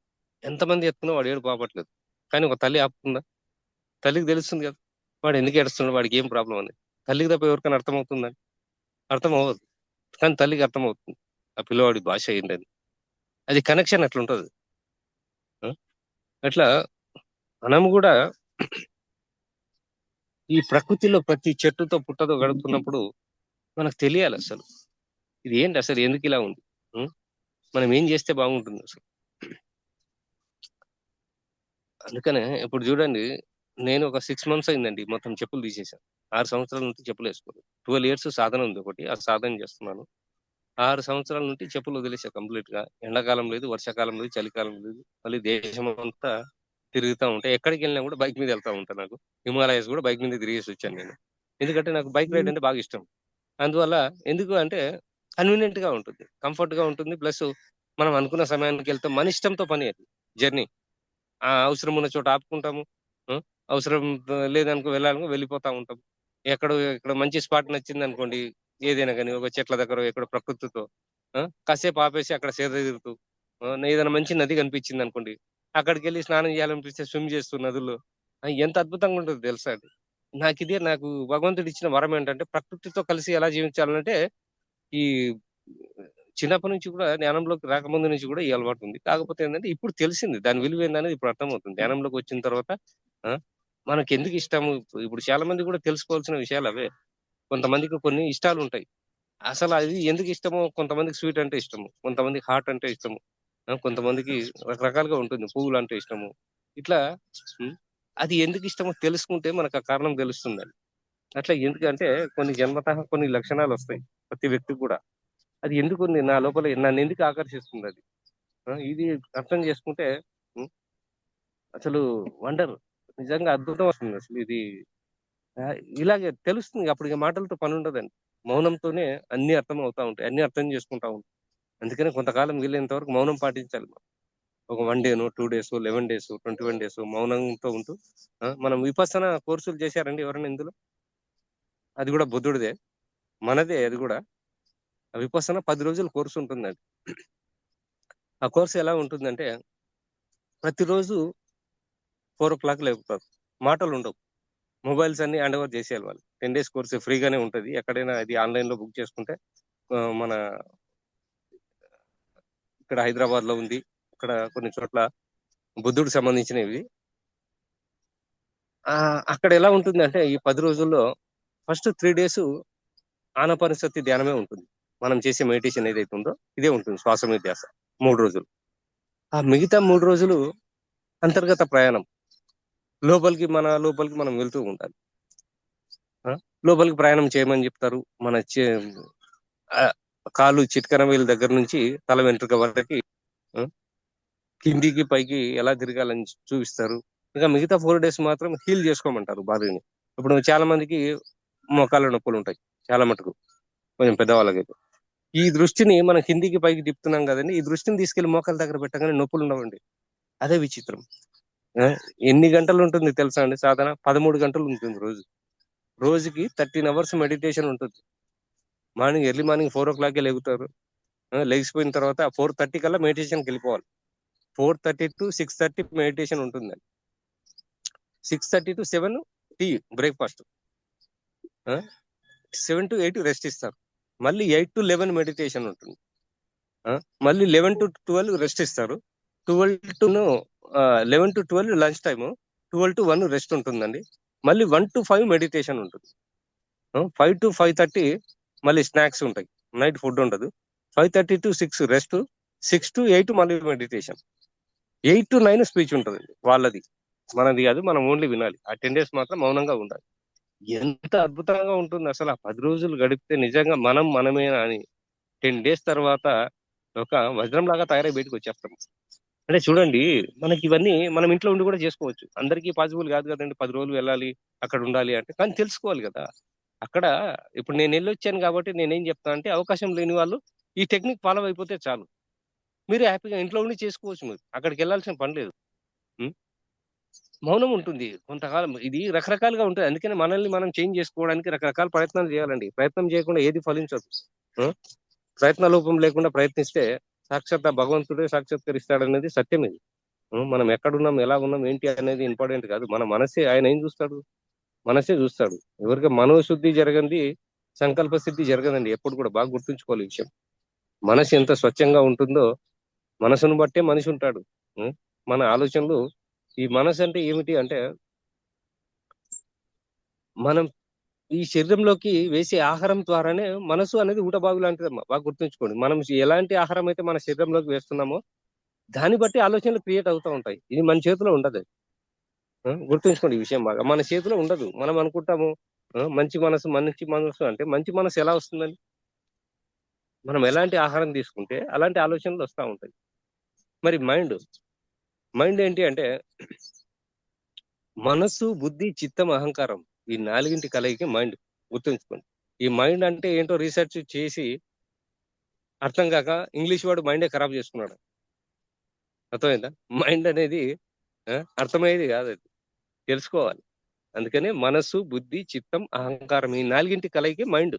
ఎంతమంది ఎత్తుకున్నా వాడు ఏడు పాపట్లేదు. కానీ ఒక తల్లి ఆపుతుందా? తల్లికి తెలుస్తుంది కదా వాడు ఎందుకు ఏడుస్తున్నాడు, వాడికి ఏం ప్రాబ్లం అని. తల్లికి తప్ప ఎవరికైనా అర్థమవుతుందని? అర్థం అవ్వదు. కానీ తల్లికి అర్థమవుతుంది ఆ పిల్లవాడి భాష ఏంటని. అది కనెక్షన్ అట్లుంటది. ఆ? అట్లా మనం కూడా ఈ ప్రకృతిలో ప్రతి చెట్టుతో పుట్టతో గడుపుతున్నప్పుడు మనకు తెలియాలి అసలు ఇది ఏంటి, అసలు ఎందుకు ఇలా ఉంది, ఉం? మనం ఏం చేస్తే బాగుంటుంది అసలు. అందుకనే ఇప్పుడు చూడండి, నేను ఒక 6 months అయిందండి మొత్తం చెప్పులు తీసేసాను. 6 సంవత్సరాల నుండి చెప్పులు వేసుకోలేదు. 12 years సాధన ఉంది ఒకటి, ఆ సాధన చేస్తున్నాను. 6 సంవత్సరాల నుండి చెప్పులు వదిలేసా కంప్లీట్ గా. ఎండాకాలం లేదు, వర్షాకాలం లేదు, చలికాలం లేదు. మళ్ళీ దేశం అంతా తిరుగుతూ ఉంటాయి. ఎక్కడికి వెళ్ళినా కూడా బైక్ మీద వెళ్తా ఉంటాను. నాకు హిమాలయస్ కూడా బైక్ మీద తిరిగేసి వచ్చాను నేను. ఎందుకంటే నాకు బైక్ రైడ్ అంటే బాగా ఇష్టం. అందువల్ల ఎందుకు అంటే కన్వీనియంట్ గా ఉంటుంది, కంఫర్ట్ గా ఉంటుంది. ప్లస్ మనం అనుకున్న సమయానికి వెళ్తాం. మన ఇష్టంతో పని అది జర్నీ. అవసరం ఉన్న చోట ఆపుకుంటాము. ఆ, అవసరం లేదనుకో వెళ్ళాలనుకో వెళ్ళిపోతా ఉంటాం. ఇక్కడ మంచి స్పాట్ నచ్చింది అనుకోండి, ఏదైనా కానీ ఒక చెట్ల దగ్గర ఎక్కడ ప్రకృతితో కాసేపు ఆపేసి అక్కడ సేద తీరుతూ, ఏదైనా మంచి నది కనిపించింది అనుకోండి, అక్కడికి వెళ్ళి స్నానం చేయాలనిపిస్తే స్విమ్ చేస్తూ నదుల్లో, ఎంత అద్భుతంగా ఉంటుంది తెలుసా అది. నాకు భగవంతుడు ఇచ్చిన వరం ఏంటంటే ప్రకృతితో కలిసి ఎలా జీవించాలంటే, ఈ చిన్నప్పటి నుంచి కూడా జ్ఞానంలోకి రాకముందు నుంచి కూడా ఈ అలవాటు ఉంది. కాకపోతే ఏంటంటే ఇప్పుడు తెలిసింది దాని విలువ ఏందనేది ఇప్పుడు అర్థమవుతుంది. జ్ఞానంలోకి వచ్చిన తర్వాత ఆ, మనకి ఎందుకు ఇష్టము, ఇప్పుడు చాలా మంది కూడా తెలుసుకోవాల్సిన విషయాలు అవే. కొంతమందికి కొన్ని ఇష్టాలు ఉంటాయి. అసలు అది ఎందుకు ఇష్టమో, కొంతమందికి స్వీట్ అంటే ఇష్టము, కొంతమందికి హాట్ అంటే ఇష్టము, కొంతమందికి రకరకాలుగా ఉంటుంది, పువ్వులు అంటే ఇష్టము. ఇట్లా ఉం, అది ఎందుకు ఇష్టమో తెలుసుకుంటే మనకు ఆ కారణం తెలుస్తుంది. అట్లా ఎందుకంటే కొన్ని జన్మతః కొన్ని లక్షణాలు వస్తాయి ప్రతి వ్యక్తికి కూడా. అది ఎందుకు ఉంది నా లోపల, నన్ను ఎందుకు ఆకర్షిస్తుంది అది, ఇది అర్థం చేసుకుంటే ఉం, అసలు వండర్, నిజంగా అద్భుతం వస్తుంది అసలు ఇది. ఆ, ఇలాగే తెలుస్తుంది. అప్పుడు ఇక మాటలతో పని ఉండదండి. మౌనంతోనే అన్ని అర్థం అవుతా ఉంటాయి, అన్ని అర్థం చేసుకుంటా ఉంటాయి. అందుకని కొంతకాలం వీలైనంత వరకు మౌనం పాటించాలి మనం. ఒక 1 day 2 days 11 days 21 days మౌనంతో ఉంటూ మనం విపස්සన కోర్సులు చేశారండి ఎవరైనా ఇందులో? అది కూడా బుద్ధుడిదే, మనదే అది కూడా. ఆ విపස්සన 10 రోజుల కోర్సు ఉంటుందండి. ఆ కోర్సు ఎలా ఉంటుందంటే ప్రతిరోజు 4 o'clock లేపుతారు. మాటలు ఉండవు. మొబైల్స్ అన్ని హ్యాండ్ ఓవర్ చేసేయాలి వాళ్ళు. 10 days కోర్సు ఫ్రీగానే ఉంటది. ఎక్కడైనా అది ఆన్లైన్ లో బుక్ చేసుకుంటే మన ఇక్కడ హైదరాబాద్ లో ఉంది, ఇక్కడ కొన్ని చోట్ల బుద్ధుడికి సంబంధించినవి. అక్కడ ఎలా ఉంటుంది అంటే ఈ 10 రోజుల్లో ఫస్ట్ 3 days ఆనాపానసతి ధ్యానమే ఉంటుంది. మనం చేసే మెడిటేషన్ ఏదైతే ఉందో ఇదే ఉంటుంది, శ్వాస మీద ధ్యాస. 3 రోజులు. ఆ మిగతా 3 రోజులు అంతర్గత ప్రయాణం. మన లోపలికి మనం వెళ్తూ ఉండాలి. ఆ? లోపలికి ప్రయాణం చేయమని చెప్తారు. ఆ, కాలు చిట్కన వేలు దగ్గర నుంచి తల వెంట్రుక వరకు ఆ, కిందికి పైకి ఎలా తిరగాలని చూపిస్తారు. ఇంకా మిగతా 4 days మాత్రం హీల్ చేసుకోమంటారు బాడీని. ఇప్పుడు చాలా మందికి మోకాళ్ళ నొప్పులు ఉంటాయి, చాలా మటుకు కొంచెం పెద్దవాళ్ళకైతే. ఈ దృష్టిని మనం కిందికి పైకి తిప్పుతున్నాం కదండి, ఈ దృష్టిని తీసుకెళ్లి మోకాళ్ళ దగ్గర పెట్టగానే నొప్పులు ఉండవండి. అదే విచిత్రం. ఆ, ఎన్ని గంటలు ఉంటుంది తెలుసా అండి సాధన? 13 గంటలు ఉంటుంది రోజుకి 13 hours మెడిటేషన్ ఉంటుంది. Early morning 4 o'clock లేగుతారు. లెగిసిపోయిన తర్వాత 4:30 కల్లా మెడిటేషన్కి వెళ్ళిపోవాలి. 4:30 to 6:30 మెడిటేషన్ ఉంటుందండి. 6:30 to 7 tea breakfast. 7 to 8 rest ఇస్తారు. మళ్ళీ 8 to 11 మెడిటేషన్ ఉంటుంది. మళ్ళీ 11 to 12 రెస్ట్ ఇస్తారు. 11 to 12 lunch time. 12 to 1 rest ఉంటుందండి. మళ్ళీ 1 to 5 మెడిటేషన్ ఉంటుంది. 5 to 5:30 మళ్ళీ స్నాక్స్ ఉంటాయి, నైట్ ఫుడ్ ఉండదు. 5:30 to 6 రెస్ట్. 6 to 8 మళ్ళీ మెడిటేషన్. 8 to 9 స్పీచ్ ఉంటుంది వాళ్ళది, మనది కాదు. మనం ఓన్లీ వినాలి. ఆ 10 days మాత్రం మౌనంగా ఉండాలి. ఎంత అద్భుతంగా ఉంటుంది అసలు. ఆ 10 రోజులు గడిపితే నిజంగా మనమేనా అని 10 days తర్వాత ఒక వజ్రం లాగా తయారై బయటకు వచ్చేస్తాం. అంటే చూడండి, మనకి ఇవన్నీ మనం ఇంట్లో ఉండి కూడా చేసుకోవచ్చు. అందరికీ పాసిబుల్ కాదు కదండి 10 రోజులు వెళ్ళాలి అక్కడ ఉండాలి అంటే. కానీ తెలుసుకోవాలి కదా అక్కడ. ఇప్పుడు నేను వెళ్ళొచ్చాను కాబట్టి నేనేం చెప్తాను అంటే, అవకాశం లేని వాళ్ళు ఈ టెక్నిక్ ఫాలో అయిపోతే చాలు. మీరు హ్యాపీగా ఇంట్లో ఉండి చేసుకోవచ్చు. మీరు అక్కడికి వెళ్ళాల్సిన పని లేదు. ఉం? మౌనం ఉంటుంది కొంతకాలం. ఇది రకరకాలుగా ఉంటుంది. అందుకని మనల్ని మనం చేంజ్ చేసుకోవడానికి రకరకాల ప్రయత్నాలు చేయాలండి. ప్రయత్నం చేయకుండా ఏది ఫలించదు. ఆ! ప్రయత్న లోపం లేకుండా ప్రయత్నిస్తే సాక్షాత్ ఆ భగవంతుడే సాక్షాత్కరిస్తాడనేది సత్యం ఇది. మనం ఎక్కడున్నాం, ఎలా ఉన్నాం, ఏంటి అనేది ఇంపార్టెంట్ కాదు. మన మనసే ఆయన ఏం చూస్తాడు? మనసే చూస్తాడు. ఎవరికి మనోశుద్ధి జరగంది సంకల్ప సిద్ధి జరగదండి. ఎప్పుడు కూడా బాగా గుర్తుంచుకోవాలి ఈ విషయం. మనసు ఎంత స్వచ్ఛంగా ఉంటుందో మనసును బట్టే మనిషి ఉంటాడు. ఉం? మన ఆలోచనలు ఈ మనసు అంటే ఏమిటి అంటే మనం ఈ శరీరంలోకి వేసే ఆహారం ద్వారానే మనసు అనేది ఊటబాగు లాంటిదమ్మా. బాగా గుర్తుంచుకోండి. మనం ఎలాంటి ఆహారం అయితే మన శరీరంలోకి వేస్తున్నామో దాన్ని బట్టి ఆలోచనలు క్రియేట్ అవుతూ ఉంటాయి. ఇది మన చేతిలో ఉండదు. గుర్తుంచుకోండి ఈ విషయం బాగా. మన చేతిలో ఉండదు. మనం అనుకుంటాము మంచి మనసు మంచి మనసు అంటే మంచి మనసు ఎలా వస్తుందని? మనం ఎలాంటి ఆహారం తీసుకుంటే అలాంటి ఆలోచనలు వస్తూ ఉంటాయి. మరి మైండ్ మైండ్ ఏంటి అంటే మనస్సు, బుద్ధి, చిత్తం, అహంకారం ఈ నాలుగింటి కలయిక మైండ్. గుర్తుంచుకోండి. ఈ మైండ్ అంటే ఏంటో రీసెర్చ్ చేసి అర్థం కాక ఇంగ్లీష్ వాడు మైండే ఖరాబ్ చేసుకున్నాడు. అర్థమైందా? మైండ్ అనేది అర్థమయ్యేది కాదు, అది తెలుసుకోవాలి. అందుకనే మనస్సు, బుద్ధి, చిత్తం, అహంకారం ఈ నాలుగింటి కలయిక మైండ్.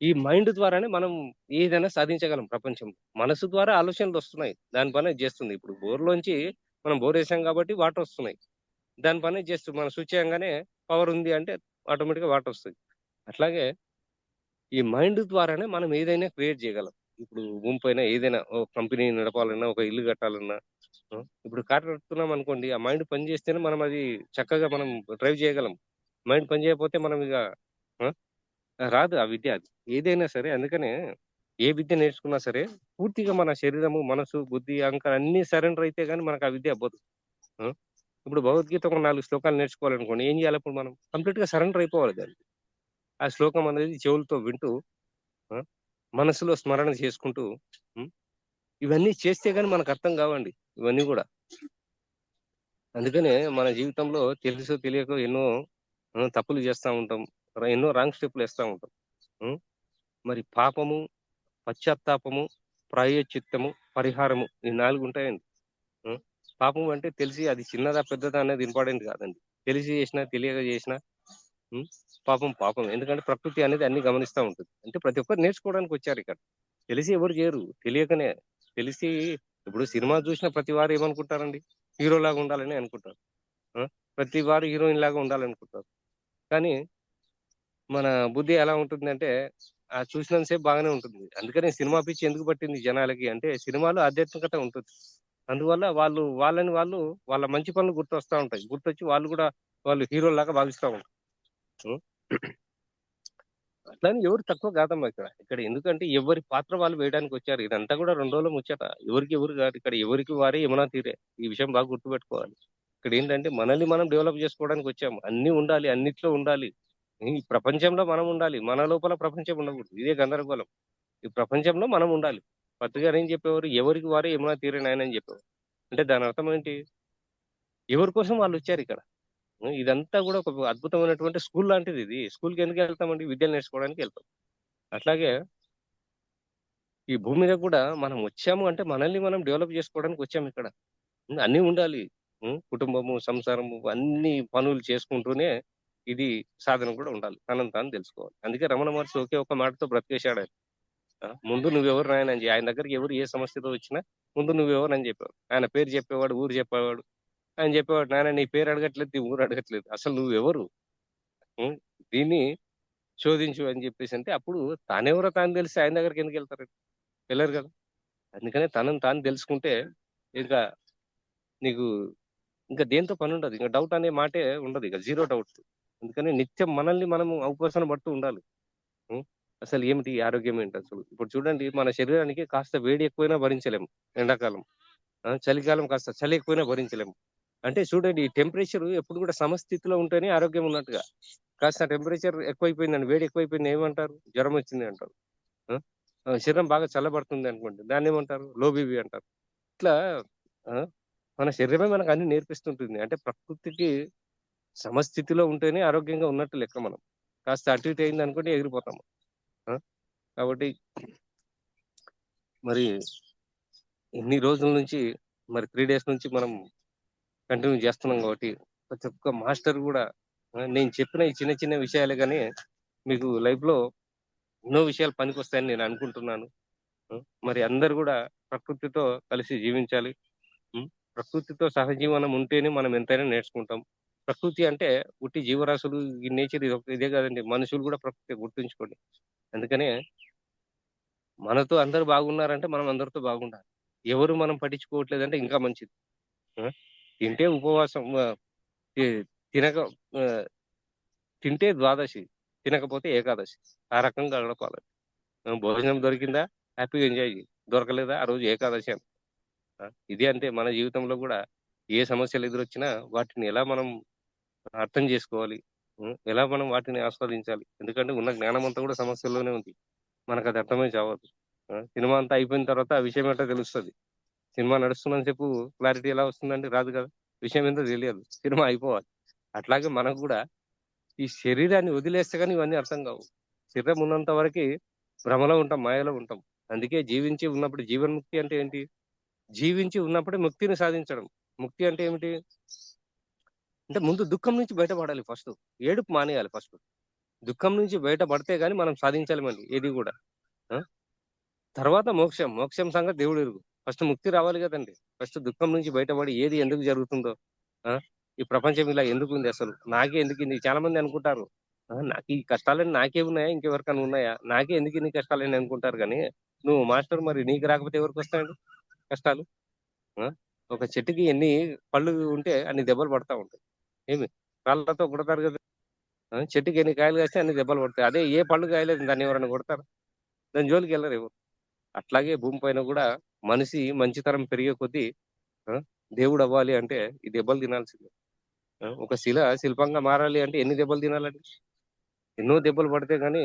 ఈ మైండ్ ద్వారానే మనం ఏదైనా సాధించగలం ప్రపంచంలో. మనసు ద్వారా ఆలోచనలు వస్తున్నాయి, దాని పని అది చేస్తుంది. ఇప్పుడు బోర్లోంచి మనం బోర్ వేసాం కాబట్టి వాటర్ వస్తున్నాయి, దాని పని అది చేస్తుంది. మనం స్విచ్ చేయగానే పవర్ ఉంది అంటే ఆటోమేటిక్ గా వాటర్ వస్తుంది. అట్లాగే ఈ మైండ్ ద్వారానే మనం ఏదైనా క్రియేట్ చేయగలం. ఇప్పుడు భూమి పైన ఏదైనా ఒక కంపెనీ నడపాలన్నా, ఒక ఇల్లు కట్టాలన్నా, ఇప్పుడు కార్ నడుపుతున్నాం అనుకోండి, ఆ మైండ్ పని చేస్తేనే మనం అది చక్కగా మనం డ్రైవ్ చేయగలం. మైండ్ పని చేయకపోతే మనం ఇక ఆ, రాదు ఆ విద్య. అది ఏదైనా సరే. అందుకనే ఏ విద్య నేర్చుకున్నా సరే పూర్తిగా మన శరీరము, మనసు, బుద్ధి, అహంకారం అన్ని సరెండర్ అయితే గానీ మనకు ఆ విద్య అవ్వదు. ఆ, ఇప్పుడు భగవద్గీత ఒక 4 శ్లోకాలు నేర్చుకోవాలనుకోండి, ఏం చేయాలి అప్పుడు? మనం కంప్లీట్ గా సరెండర్ అయిపోవాలి దానికి. ఆ శ్లోకం అనేది చెవులతో వింటూ ఆ, మనసులో స్మరణ చేసుకుంటూ ఉం, ఇవన్నీ చేస్తే గానీ మనకు అర్థం కావండి ఇవన్నీ కూడా. అందుకనే మన జీవితంలో తెలుసో తెలియకో ఎన్నో తప్పులు చేస్తూ ఉంటాం. ఎన్నో రాంగ్ స్టెప్లు వేస్తూ ఉంటాం. ఉం? మరి పాపము, పశ్చాత్తాపము, ప్రాయశ్చిత్తము, పరిహారము ఈ 4 ఉంటాయండి. ఉం? పాపం అంటే తెలిసి అది చిన్నదా పెద్దదా అనేది ఇంపార్టెంట్ కాదండి. తెలిసి చేసినా తెలియక చేసినా ఉం? పాపం పాపం. ఎందుకంటే ప్రకృతి అనేది అన్ని గమనిస్తూ ఉంటుంది. అంటే ప్రతి ఒక్కరు నేర్చుకోవడానికి వచ్చారు ఇక్కడ. తెలిసి ఎవరు చేయరు, తెలియకనే. తెలిసి ఇప్పుడు సినిమా చూసిన ప్రతి వారు ఏమనుకుంటారండి? హీరో లాగా ఉండాలని అనుకుంటారు. ఆ? ప్రతి వారు హీరోయిన్ లాగా ఉండాలనుకుంటారు. కానీ మన బుద్ధి ఎలా ఉంటుందంటే ఆ చూసినంత సేపు బాగానే ఉంటుంది. అందుకని సినిమా పిచ్చి ఎందుకు పట్టింది జనాలకి అంటే సినిమాలో ఆధ్యాత్మికత ఉంటుంది. అందువల్ల వాళ్ళు వాళ్ళ మంచి పనులు గుర్తొస్తా ఉంటాయి. గుర్తొచ్చి వాళ్ళు కూడా వాళ్ళు హీరోలాగా భావిస్తా ఉంటారు. ఉం? అట్లని ఎవరు తక్కువ కాదమ్మా ఇక్కడ. ఇక్కడ ఎందుకంటే ఎవరి పాత్ర వాళ్ళు వేయడానికి వచ్చారు. ఇదంతా కూడా 2 రోజుల ముచ్చట. ఎవరికి ఎవరు కాదు. ఇక్కడ ఎవరికి వారే యమునా తీరే. ఈ విషయం బాగా గుర్తుపెట్టుకోవాలి. ఇక్కడ ఏంటంటే మనల్ని మనం డెవలప్ చేసుకోవడానికి వచ్చాము. అన్ని ఉండాలి, అన్నిట్లో ఉండాలి. ఈ ప్రపంచంలో మనం ఉండాలి. మన లోపల ప్రపంచం ఉండకూడదు. ఇదే గందరగోళం. ఈ ప్రపంచంలో మనం ఉండాలి. భర్త గారు ఏం చెప్పేవారు? ఎవరికి వారే యమునా తీరే నాయన అని చెప్పేవారు. అంటే దాని అర్థం ఏంటి? ఎవరి కోసం వాళ్ళు వచ్చారు ఇక్కడ. ఇదంతా కూడా ఒక అద్భుతమైనటువంటి స్కూల్ లాంటిది ఇది. స్కూల్‌కి ఎందుకు వెళ్తామండి? విద్యను నేర్చుకోవడానికి వెళ్తాం. అట్లాగే ఈ భూమి మీద కూడా మనం వచ్చాము అంటే మనల్ని మనం డెవలప్ చేసుకోవడానికి వచ్చాము ఇక్కడ. అన్నీ ఉండాలి. కుటుంబము, సంసారము అన్ని పనులు చేసుకుంటూనే ఇది సాధన కూడా ఉండాలి. తనను తాను తెలుసుకోవాలి. అందుకే రమణ మహర్షి ఒకే ఒక్క మాటతో బ్రతికేశాడు ఆయన. ముందు నువ్వెవరు నాయన అని ఆయన దగ్గరికి ఎవరు ఏ సమస్యతో వచ్చినా ముందు నువ్వెవరు అని చెప్పేవాడు. ఆయన పేరు చెప్పేవాడు, ఊరు చెప్పేవాడు. ఆయన చెప్పేవాడు, నాయన నీ పేరు అడగట్లేదు, నీ ఊరు అడగట్లేదు. అసలు నువ్వెవరు? హ్మ్. దీన్ని శోధించు అని చెప్పేసి అంటే అప్పుడు తానెవరో తాను తెలిసి ఆయన దగ్గరికి ఎందుకు వెళ్తారండి? వెళ్ళరు కదా! అందుకనే తనను తాను తెలుసుకుంటే ఇంకా నీకు ఇంకా దేనితో పని ఉండదు. ఇంక డౌట్ అనే మాటే ఉండదు. ఇక జీరో డౌట్స్. అందుకని నిత్యం మనల్ని మనము అవపోసన పడుతూ ఉండాలి. హ్మ్. అసలు ఏమిటి ఈ ఆరోగ్యం ఏంటి అసలు? ఇప్పుడు చూడండి మన శరీరానికి కాస్త వేడి ఎక్కువైనా భరించలేము ఎండాకాలం. చలికాలం కాస్త చలి ఎక్కువైనా భరించలేము. అంటే చూడండి ఈ టెంపరేచర్ ఎప్పుడు కూడా సమస్థితిలో ఉంటేనే ఆరోగ్యం ఉన్నట్టుగా. కాస్త టెంపరేచర్ ఎక్కువైపోయిందండి, వేడి ఎక్కువైపోయింది ఏమంటారు? జ్వరం వచ్చింది అంటారు. ఆ! శరీరం బాగా చల్లబడుతుంది అనుకోండి, దాన్నేమంటారు? లో బీపీ అంటారు. ఇట్లా ఆ! మన శరీరమే మనకు అన్ని నేర్పిస్తుంటుంది. అంటే ప్రకృతికి సమస్థితిలో ఉంటేనే ఆరోగ్యంగా ఉన్నట్టు లెక్క మనం. కాస్త అటు ఇటు అయిందనుకోండి ఎగిరిపోతాం. ఆ! కాబట్టి మరి ఇన్ని రోజుల నుంచి మరి 3 డేస్ నుంచి మనం కంటిన్యూ చేస్తున్నాం కాబట్టి ప్రతి ఒక్క మాస్టర్ కూడా నేను చెప్పిన ఈ చిన్న చిన్న విషయాలే కానీ మీకు లైఫ్ లో ఎన్నో విషయాలు పనికొస్తాయని నేను అనుకుంటున్నాను. మరి అందరు కూడా ప్రకృతితో కలిసి జీవించాలి. ఉం? ప్రకృతితో సహజీవనం ఉంటేనే మనం ఎంతైనా నేర్చుకుంటాం. ప్రకృతి అంటే ఉట్టి జీవరాశులు, ఈ నేచర్ ఇదే కాదండి, మనుషులు కూడా ప్రకృతి గుర్తుంచుకోండి. అందుకనే మనతో అందరు బాగున్నారంటే మనం అందరితో బాగుండాలి. ఎవరు మనం పట్టించుకోవట్లేదంటే ఇంకా మంచిది. ఆ? తింటే ఉపవాసం, తినక ఆ, తింటే ద్వాదశి, తినకపోతే ఏకాదశి. ఆ రకంగా గడపాలి. భోజనం దొరికిందా హ్యాపీగా ఎంజాయ్ చేయి, దొరకలేదా ఆ రోజు ఏకాదశి అని. ఇది అంతే మన జీవితంలో కూడా. ఏ సమస్యలు ఎదురొచ్చినా వాటిని ఎలా మనం అర్థం చేసుకోవాలి, ఎలా మనం వాటిని ఆస్వాదించాలి. ఎందుకంటే ఉన్న జ్ఞానం అంతా కూడా సమస్యల్లోనే ఉంది. మనకు అది అర్థమై చావదు. సినిమా అంతా అయిపోయిన తర్వాత ఆ విషయం ఏంటో తెలుస్తుంది. సినిమా నడుస్తున్నంత సేపు క్లారిటీ ఎలా వస్తుందండి? రాదు కదా. విషయం ఏంటో తెలియదు, సినిమా అయిపోవాలి. అట్లాగే మనకు కూడా ఈ శరీరాన్ని వదిలేస్తే కానీ ఇవన్నీ అర్థం కావు. శరీరం ఉన్నంత వరకు భ్రమలో ఉంటాం, మాయలో ఉంటాం. అందుకే జీవించి ఉన్నప్పుడు జీవన్ముక్తి అంటే ఏంటి? జీవించి ఉన్నప్పుడే ముక్తిని సాధించడం. ముక్తి అంటే ఏమిటి? అంటే ముందు దుఃఖం నుంచి బయటపడాలి ఫస్ట్. ఏడుపు మానేయాలి ఫస్ట్. దుఃఖం నుంచి బయటపడితే గాని మనం సాధించలేమండి ఏది కూడా. ఆ? తర్వాత మోక్షం. మోక్షం సంగతి దేవుడు ఎరుగు. ఫస్ట్ ముక్తి రావాలి కదండి. ఫస్ట్ దుఃఖం నుంచి బయటపడి ఏది ఎందుకు జరుగుతుందో, ఆ ఈ ప్రపంచం ఇలా ఎందుకు ఉంది, అసలు నాకే ఎందుకు ఇన్ని, చాలా మంది అనుకుంటారు. నాకు ఈ కష్టాలన్నీ నాకే ఉన్నాయా, ఇంకెవరికైనా ఉన్నాయా, నాకే ఎందుకు ఇన్ని కష్టాలని అనుకుంటారు. కానీ నువ్వు మాస్టర్, మరి నీకు రాకపోతే ఎవరికి వస్తాయండి కష్టాలు? ఆ? ఒక చెట్టుకి ఎన్ని పళ్ళు ఉంటే అన్ని దెబ్బలు పడతా ఉంటాయి. ఏమి రాళ్ళతో కొడతారు కదా. చెట్టుకి ఎన్ని కాయలు కాస్తే అన్ని దెబ్బలు పడతాయి. అదే ఏ పళ్ళు కాయలేదు దాన్ని ఎవరైనా కొడతారు? దాని జోలికి వెళ్ళరు ఎవరు. అట్లాగే భూమి పైన కూడా మనిషి మంచితనం పెరిగే కొద్దీ ఆ, దేవుడు అవ్వాలి అంటే ఈ దెబ్బలు తినాల్సిందే. ఒక శిల్పంగా మారాలి అంటే ఎన్ని దెబ్బలు తినాలండి? ఎన్నో దెబ్బలు పడితే గానీ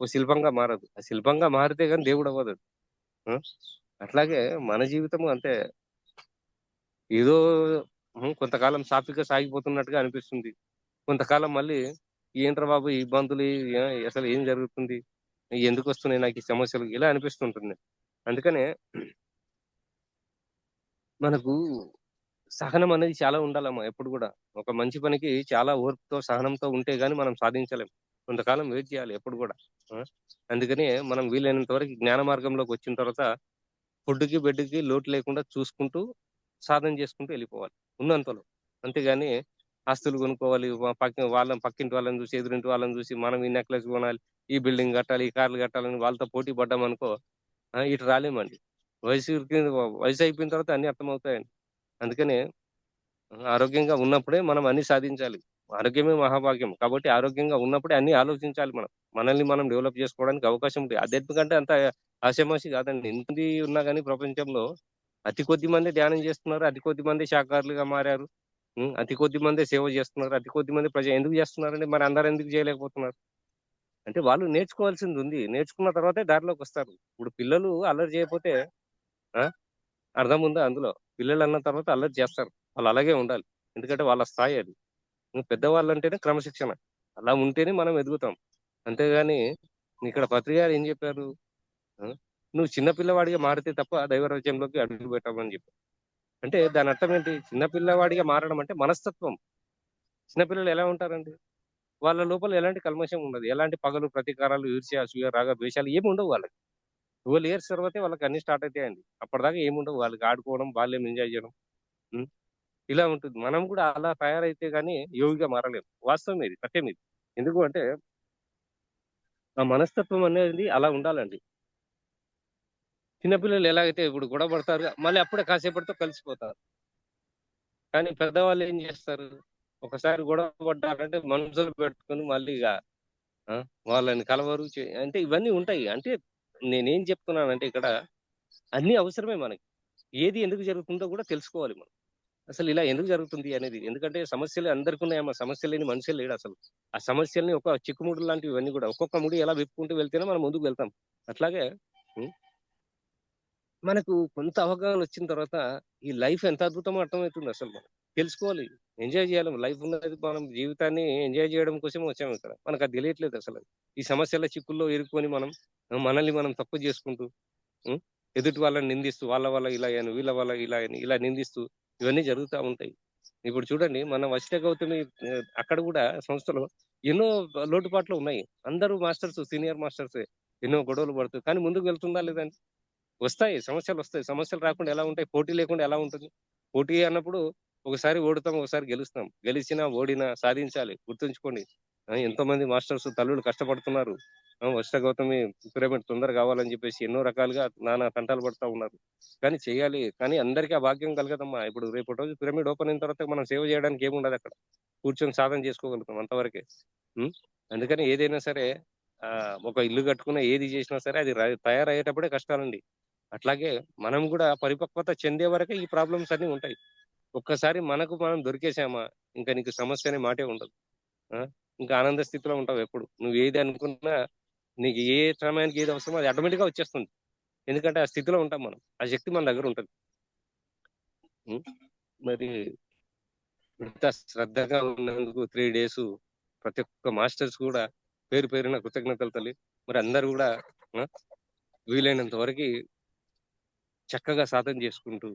ఓ శిల్పంగా మారదు. ఆ శిల్పంగా మారితే గానీ దేవుడు అవ్వదు అది. ఆ? అట్లాగే మన జీవితం అంతే. ఏదో కొంతకాలం సాఫీగా సాగిపోతున్నట్టుగా అనిపిస్తుంది. కొంతకాలం మళ్ళీ ఏంట్రా బాబు ఈ ఇబ్బందులు, అసలు ఏం జరుగుతుంది, ఎందుకు వస్తున్నాయి నాకు ఈ సమస్యలు, ఇలా అనిపిస్తుంటుంది. అందుకనే మనకు సహనం అనేది చాలా ఉండాలమ్మా ఎప్పుడు కూడా. ఒక మంచి పనికి చాలా ఓర్పుతో సహనంతో ఉంటే గానీ మనం సాధించలేం. కొంతకాలం వెయిట్ చేయాలి ఎప్పుడు కూడా. ఆ? అందుకని మనం వీలైనంత వరకు జ్ఞాన మార్గంలోకి వచ్చిన తర్వాత ఫుడ్కి బెడ్కి లోటు లేకుండా చూసుకుంటూ సాధన చేసుకుంటూ వెళ్ళిపోవాలి ఉన్నంతలో. అంతేగాని ఆస్తులు కొనుక్కోవాలి, పక్కింటి వాళ్ళని చూసి, ఎదురింటి వాళ్ళని చూసి మనం ఈ నెక్లెస్ కొనాలి, ఈ బిల్డింగ్ కట్టాలి, ఈ కార్లు కట్టాలని వాళ్ళతో పోటీ పడ్డాం అనుకో, ఇటు రాలేమండి. వయసు వయసు అయిపోయిన తర్వాత అన్ని అర్థమవుతాయండి. అందుకనే ఆరోగ్యంగా ఉన్నప్పుడే మనం అన్ని సాధించాలి. ఆరోగ్యమే మహాభాగ్యం. కాబట్టి ఆరోగ్యంగా ఉన్నప్పుడే అన్ని ఆలోచించాలి మనం. మనల్ని మనం డెవలప్ చేసుకోవడానికి అవకాశం ఉంది. ఆధ్యాత్మిక అంటే అంత ఆషామాషి కాదండి. ఎంతమంది ఉన్నా గానీ ప్రపంచంలో అతి కొద్ది మంది ధ్యానం చేస్తున్నారు. అతి కొద్ది మంది శాకాహారులుగా మారారు. అతి కొద్ది మందే సేవ చేస్తున్నారు. అతి కొద్ది మంది ఎందుకు చేస్తున్నారండి? మరి అందరూ ఎందుకు చేయలేకపోతున్నారు? అంటే వాళ్ళు నేర్చుకోవాల్సింది ఉంది. నేర్చుకున్న తర్వాతే దారిలోకి వస్తారు. ఇప్పుడు పిల్లలు అల్లరి చేయకపోతే ఆ అర్థం ఉందా అందులో? పిల్లలు అన్న తర్వాత అల్లరి చేస్తారు. వాళ్ళు అలాగే ఉండాలి. ఎందుకంటే వాళ్ళ స్థాయి అది. పెద్దవాళ్ళు అంటేనే క్రమశిక్షణ. అలా ఉంటేనే మనం ఎదుగుతాం. అంతేగాని ఇక్కడ పత్రి గారు ఏం చెప్పారు? ఆ, నువ్వు చిన్న పిల్లవాడిగా మారితే తప్ప దైవరాజ్యంలోకి అడుగు పెట్టమని చెప్పారు. అంటే దాని అర్థం ఏంటి? చిన్న పిల్లవాడిగా మారడం అంటే మనస్తత్వం. చిన్నపిల్లలు ఎలా ఉంటారండి? వాళ్ళ లోపల ఎలాంటి కల్మషం ఉండదు. ఎలాంటి పగలు, ప్రతీకారాలు, ఈర్ష్య, అసూయ, రాగ, ద్వేషాలు ఏమి ఉండవు వాళ్ళకి. 12 ఇయర్స్ తర్వాతే వాళ్ళకి అన్ని స్టార్ట్ అవుతాయండి. అప్పటిదాకా ఏముండవు. వాళ్ళకి ఆడుకోవడం, బాల్యం ఎంజాయ్ చేయడం. ఉం? ఇలా ఉంటుంది. మనం కూడా అలా తయారైతే గానీ యోగిగా మారలేము. వాస్తవం ఇది, సత్యం ఇది. ఎందుకు అంటే ఆ మనస్తత్వం అనేది అలా ఉండాలండి. చిన్నపిల్లలు ఎలాగైతే ఇప్పుడు గొడవ పడతారు, మళ్ళీ అప్పుడే కాసేపటితో కలిసిపోతారు. కానీ పెద్దవాళ్ళు ఏం చేస్తారు? ఒకసారి గొడవ పడ్డారంటే మనసులో పెట్టుకొని మళ్ళీ ఇక ఆ, వాళ్ళని కలవరు. అంటే ఇవన్నీ ఉంటాయి. అంటే నేనేం చెప్తున్నానంటే ఇక్కడ అన్ని అవసరమే మనకి. ఏది ఎందుకు జరుగుతుందో కూడా తెలుసుకోవాలి మనం. అసలు ఇలా ఎందుకు జరుగుతుంది అనేది. ఎందుకంటే సమస్యలు అందరికీ ఉన్నాయమ్మా. సమస్య లేని మనిషే లేడు అసలు. ఆ సమస్యల్ని ఒక చిక్కుముడి లాంటివి ఇవన్నీ కూడా ఒక్కొక్క ముడి ఎలా విప్పుకుంటూ వెళ్తేనే మనం ముందుకు వెళ్తాం. అట్లాగే ఉం, మనకు కొంత అవగాహన వచ్చిన తర్వాత ఈ లైఫ్ ఎంత అద్భుతమో అర్థమవుతుంది. అసలు మనం తెలుసుకోవాలి, ఎంజాయ్ చేయాలి. లైఫ్ ఉన్నది మనం జీవితాన్ని ఎంజాయ్ చేయడం కోసం వచ్చాము ఇక్కడ. మనకు అది తెలియట్లేదు అసలు. ఈ సమస్యల చిక్కుల్లో ఇరుక్కొని మనం మనల్ని మనం తప్పు చేసుకుంటూ ఉం, ఎదుటి వాళ్ళని నిందిస్తూ, వాళ్ళ వల్ల ఇలా అయ్యాను, వీళ్ళ వల్ల ఇలా అయ్యాను, ఇలా నిందిస్తూ ఇవన్నీ జరుగుతూ ఉంటాయి. ఇప్పుడు చూడండి మన వశిష్ఠ గౌతమి అక్కడ కూడా సంస్థలో ఎన్నో లోటుపాట్లు ఉన్నాయి. అందరూ మాస్టర్స్, సీనియర్ మాస్టర్సే. ఎన్నో గొడవలు పడుతూ కానీ ముందుకు వెళ్తుందా లేదండి? వస్తాయి. సమస్యలొస్తాయి. సమస్యలు రాకుండా ఎలా ఉంటాయి? పోటీ లేకుండా ఎలా ఉంటుంది? పోటీ అన్నప్పుడు ఒకసారి ఓడుతాం, ఒకసారి గెలుస్తాం. గెలిచినా, ఓడినా సాధించాలి. గుర్తుంచుకోండి. ఎంతోమంది మాస్టర్స్ తల్లులు కష్టపడుతున్నారు. వశిష్ఠ గౌతమి పిరమిడ్ తొందర కావాలని చెప్పేసి ఎన్నో రకాలుగా నానా తంటాలు పడతా ఉన్నారు. కానీ చేయాలి. కానీ అందరికీ ఆ భాగ్యం కలగదమ్మా. ఇప్పుడు రేపటి రోజు పిరమిడ్ ఓపెన్ అయిన తర్వాత మనం సేవ చేయడానికి ఏముండదక్కడ. కూర్చొని సాధన చేసుకోగలుగుతాం అంతవరకే. హ్మ్. అందుకని ఏదైనా సరే ఒక ఇల్లు కట్టుకున్నా, ఏది చేసినా సరే అది తయారయ్యేటప్పుడే కష్టాలండి. అట్లాగే మనం గూడా పరిపక్వత చెందే వరకే ఈ ప్రాబ్లమ్స్ అన్నీ ఉంటాయి. ఒక్కసారి మనకు మనం దొరికేసామా, ఇంక నీకు సమస్య అనే మాటే ఉండదు. ఆ! ఇంకా ఆనంద స్థితిలో ఉంటావెప్పుడు. నువ్వేది అనుకున్నా, నీకు ఏ సమయానికి ఏది అవసరమో అది ఆటోమేటిక్‌గా వచ్చేస్తుంది. ఎందుకంటే ఆ స్థితిలో ఉంటాం మనం. ఆ శక్తి మన దగ్గర ఉంటది. హ్మ్. మరి ఇంత శ్రద్ధగా ఉన్నందుకు 3 డేసు ప్రతి ఒక్క మాస్టర్స్ కూడా పేరు పేరున కృతజ్ఞతలు తల్లి. మరి అందరూ గూడా ఆ! వీలైనంత వరకి చక్కగా సాధన చేసుకుంటూ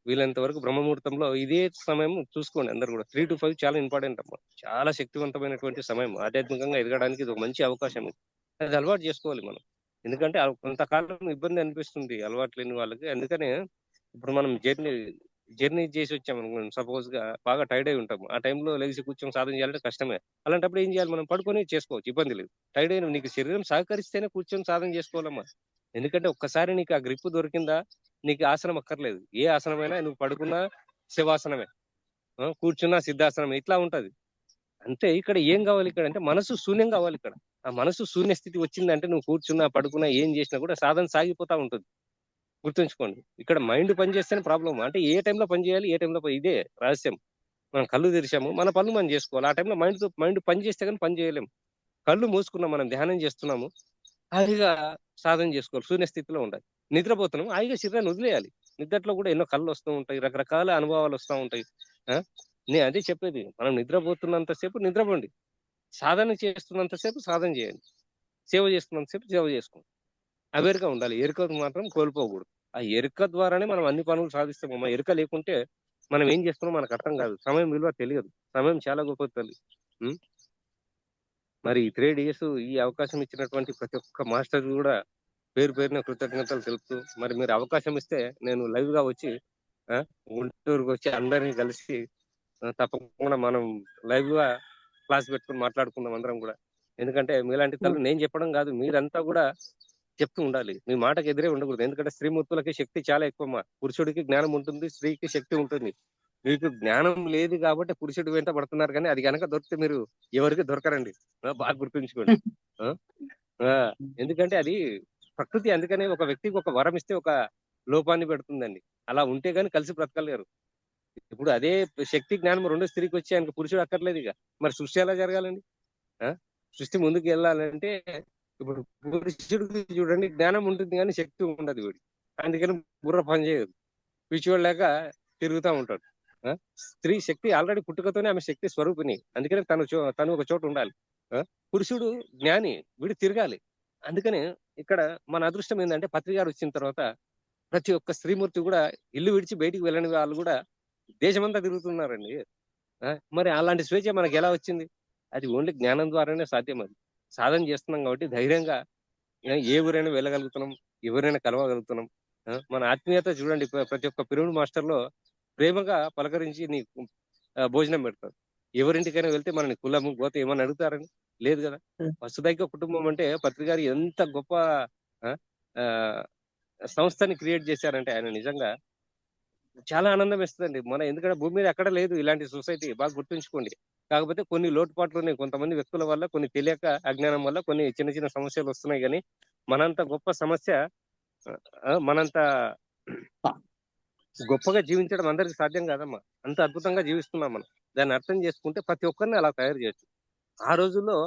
వీలైనంత వరకు బ్రహ్మముహూర్తంలో ఇదే సమయం చూసుకోండి అందరూ గూడా. 3-5 చాలా ఇంపార్టెంట్ అమ్మా. చాలా శక్తివంతమైనటువంటి సమయం. ఆధ్యాత్మికంగా ఎదగడానికి ఇది ఒక మంచి అవకాశం ఇది. అది అలవాటు చేసుకోవాలి మనం. ఎందుకంటే కొంతకాలం ఇబ్బంది అనిపిస్తుంది అలవాటు లేని వాళ్ళకి. అందుకనే ఇప్పుడు మనం జర్నీ చేసి వచ్చామనుకోండి సపోజ్‌గా బాగా టైర్డ్ అయి ఉంటాము. ఆ టైంలో లెగిసి కూర్చొని సాధన చేయాలంటే కష్టమే. అలాంటప్పుడు ఏం చేయాలి మనం పడుకొని చేసుకోవచ్చు ఇబ్బంది లేదు. టైర్డ్ అయిన నీకు శరీరం సహకరిస్తేనే కూర్చొని సాధన చేసుకోవాలమ్మా. ఎందుకంటే ఒక్కసారి నీకు ఆ గ్రిప్ దొరికిందా నీకు ఆసనం అక్కర్లేదు. ఏ ఆసనమైనా నువ్వు పడుకున్నా శవాసనమే. కూర్చున్నా సిద్ధాసనమే. ఇట్లా ఉంటది. అంతే ఇక్కడ ఏం గావాలి ఇక్కడ అంటే మనసు శూన్యం గావాలిక్కడ. ఆ మనసు శూన్య స్థితి వచ్చిందంటే నువ్వు కూర్చున్నా, పడుకున్నా, ఏం జేసినా కూడా సాధన సాగిపోతా ఉంటుంది. గుర్తుంచుకోండి. ఇక్కడ మైండ్ పని చేస్తేనే ప్రాబ్లమ్. అంటే ఏ టైంలో పని చేయాలి, ఏ టైంలో ఇదే రహస్యం. మనం కళ్ళు తెరిచాము, మన పనులు మనం జేసుకోవాలి. ఆ టైంలో మైండ్ పని చేస్తే గాని పని చేయలేం. కళ్ళు మూసుకున్నాం మనం ధ్యానం చేస్తున్నాము. హాయిగా సాధన చేసుకోవాలి. శూన్య స్థితిలో ఉండాలి. నిద్రపోతున్నాం. హాయిగా శరీరాన్ని వదిలేయాలి. నిద్దట్లో కూడా ఎన్నో కలలొస్తూ ఉంటాయి. రకరకాల అనుభవాలొస్తా ఉంటాయి. ఆ! నేను అదే చెప్పేది. మనం నిద్రపోతున్నంత సేపు నిద్రపోండి. సాధన చేస్తున్నంత సేపు సాధన చేయండి. సేవ చేస్తున్నంత సేపు సేవ చేసుకోండి. అవేర్‌గా ఉండాలి. ఎరుకను మాత్రం కోల్పోకూడదు. ఆ ఎరుక ద్వారానే మనం అన్ని పనులు సాధిస్తామమ్మా. ఎరుక లేకుంటే మనం ఏం చేస్తున్నామో మనకు అర్థం కాదు. సమయం విలువ తెలియదు. సమయం చాలా గొప్పది తల్లి. హ్మ్. మరి ఈ 3 డేస్ ఈ అవకాశం ఇచ్చినటువంటి ప్రతి ఒక్క మాస్టర్‌కి గూడా పేరు పేరున కృతజ్ఞతలు తెలుపుతూ, మరి మీరు అవకాశం ఇస్తే నేను లైవ్‌గా వచ్చి ఆ! గుంటూరుకొచ్చి అందరిని కలిసి తప్పకుండా మనం లైవ్‌గా క్లాస్ పెట్టుకొని మాట్లాడుకుందాం అందరం గూడా. ఎందుకంటే మీలాంటి తల్లులు నేను చెప్పడం గాదు. మీరంతా గూడా చెప్తూ ఉండాలి. మీ మాటకి ఎదురే ఉండకూడదు. ఎందుకంటే స్త్రీమూర్తులకి శక్తి చాలా ఎక్కువమ్మా. పురుషుడికి జ్ఞానం ఉంటుంది. స్త్రీకి శక్తి ఉంటుంది. మీకు జ్ఞానం లేదు గాబట్టే పురుషుడి వెంట పడుతున్నారు గానీ, అది గనక దొరికితే మీరు ఎవరికీ దొరకరండి. బాగా గుర్తుంచుకోండి. ఆ! ఆ! ఎందుకంటే అది ప్రకృతి అందుకనే ఒక వ్యక్తికి ఒక వరం ఇస్తే ఒక లోపాన్ని పెడుతుందండి. అలా ఉంటే గాని కలిసి బ్రతకలేరు. ఇప్పుడు అదే శక్తి జ్ఞానం 2 స్త్రీకొచ్చి ఆయనకి పురుషుడు అక్కర్లేదిక. మరి సృష్టి ఎలా జరగాలండి? ఆ! సృష్టి ముందుకెళ్ళాలంటే ఇప్పుడు పురుషుడికి చూడండి జ్ఞానం ఉంటుంది గానీ శక్తి ఉండదు వీడికి. అందుకని బుర్ర పని చేయదు. పిచ్చోడిలాగా తిరుగుతా ఉంటాడు. ఆ! స్త్రీ శక్తి ఆల్రెడీ పుట్టుకతోనే ఆమె శక్తి స్వరూపిణి. అందుకనే తను ఒక చోట ఉండాలి. ఆ! పురుషుడు జ్ఞాని. వీడు తిరగాలి. అందుకనే ఇక్కడ మన అదృష్టం ఏందంటే పత్రి గారు వచ్చిన తర్వాత ప్రతి ఒక్క స్త్రీమూర్తి గూడా ఇల్లు విడిచి బయటికి వెళ్ళని వాళ్ళు గూడా దేశమంతా తిరుగుతున్నారండి. మరి అలాంటి స్వేచ్ఛ మనకెలా వచ్చింది? అది ఓన్లీ జ్ఞానం ద్వారానే సాధ్యం అది. సాధన చేస్తున్నాం కాబట్టి ధైర్యంగా ఏ ఊరైనా వెళ్ళగలుగుతున్నాం. ఎవరైనా కలవగలుగుతున్నాం. మన ఆత్మీయత చూడండి ప్రతి ఒక్క పిరమిడ్ మాస్టర్‌లో ప్రేమగా పలకరించి నీకు భోజనం పెడతారు. ఎవరింటికైనా వెళ్తే మనని కులము, గోత్రం ఏమన్నా అడుగుతారండి? లేదు గదా! వసుదైక కుటుంబం అంటే పత్రి గారు ఎంత గొప్ప ఆ! ఆహ్, సంస్థని క్రియేట్ చేశారంటే ఆయన నిజంగా చాలా ఆనందం వేస్తదండి. ఎందుకంటే భూమి మీద ఎక్కడ లేదు ఇలాంటి సొసైటీ బాగా గుర్తుంచుకోండి. కాకపోతే కొన్ని లోటుపాట్లున్నాయి. కొంతమంది వ్యక్తుల వల్ల, కొన్ని తెలియక అజ్ఞానం వల్ల కొన్ని చిన్న చిన్న సమస్యలొస్తున్నాయి గానీ, మనంత గొప్ప సమస్య మనంత గొప్పగా జీవించడం అందరికి సాధ్యం కాదమ్మా. అంత అద్భుతంగా జీవిస్తున్నాం మనం. దాన్ని అర్థం చేసుకుంటే ప్రతి ఒక్కరిని అలా తయారు చేయొచ్చు. ఆ రోజుల్లో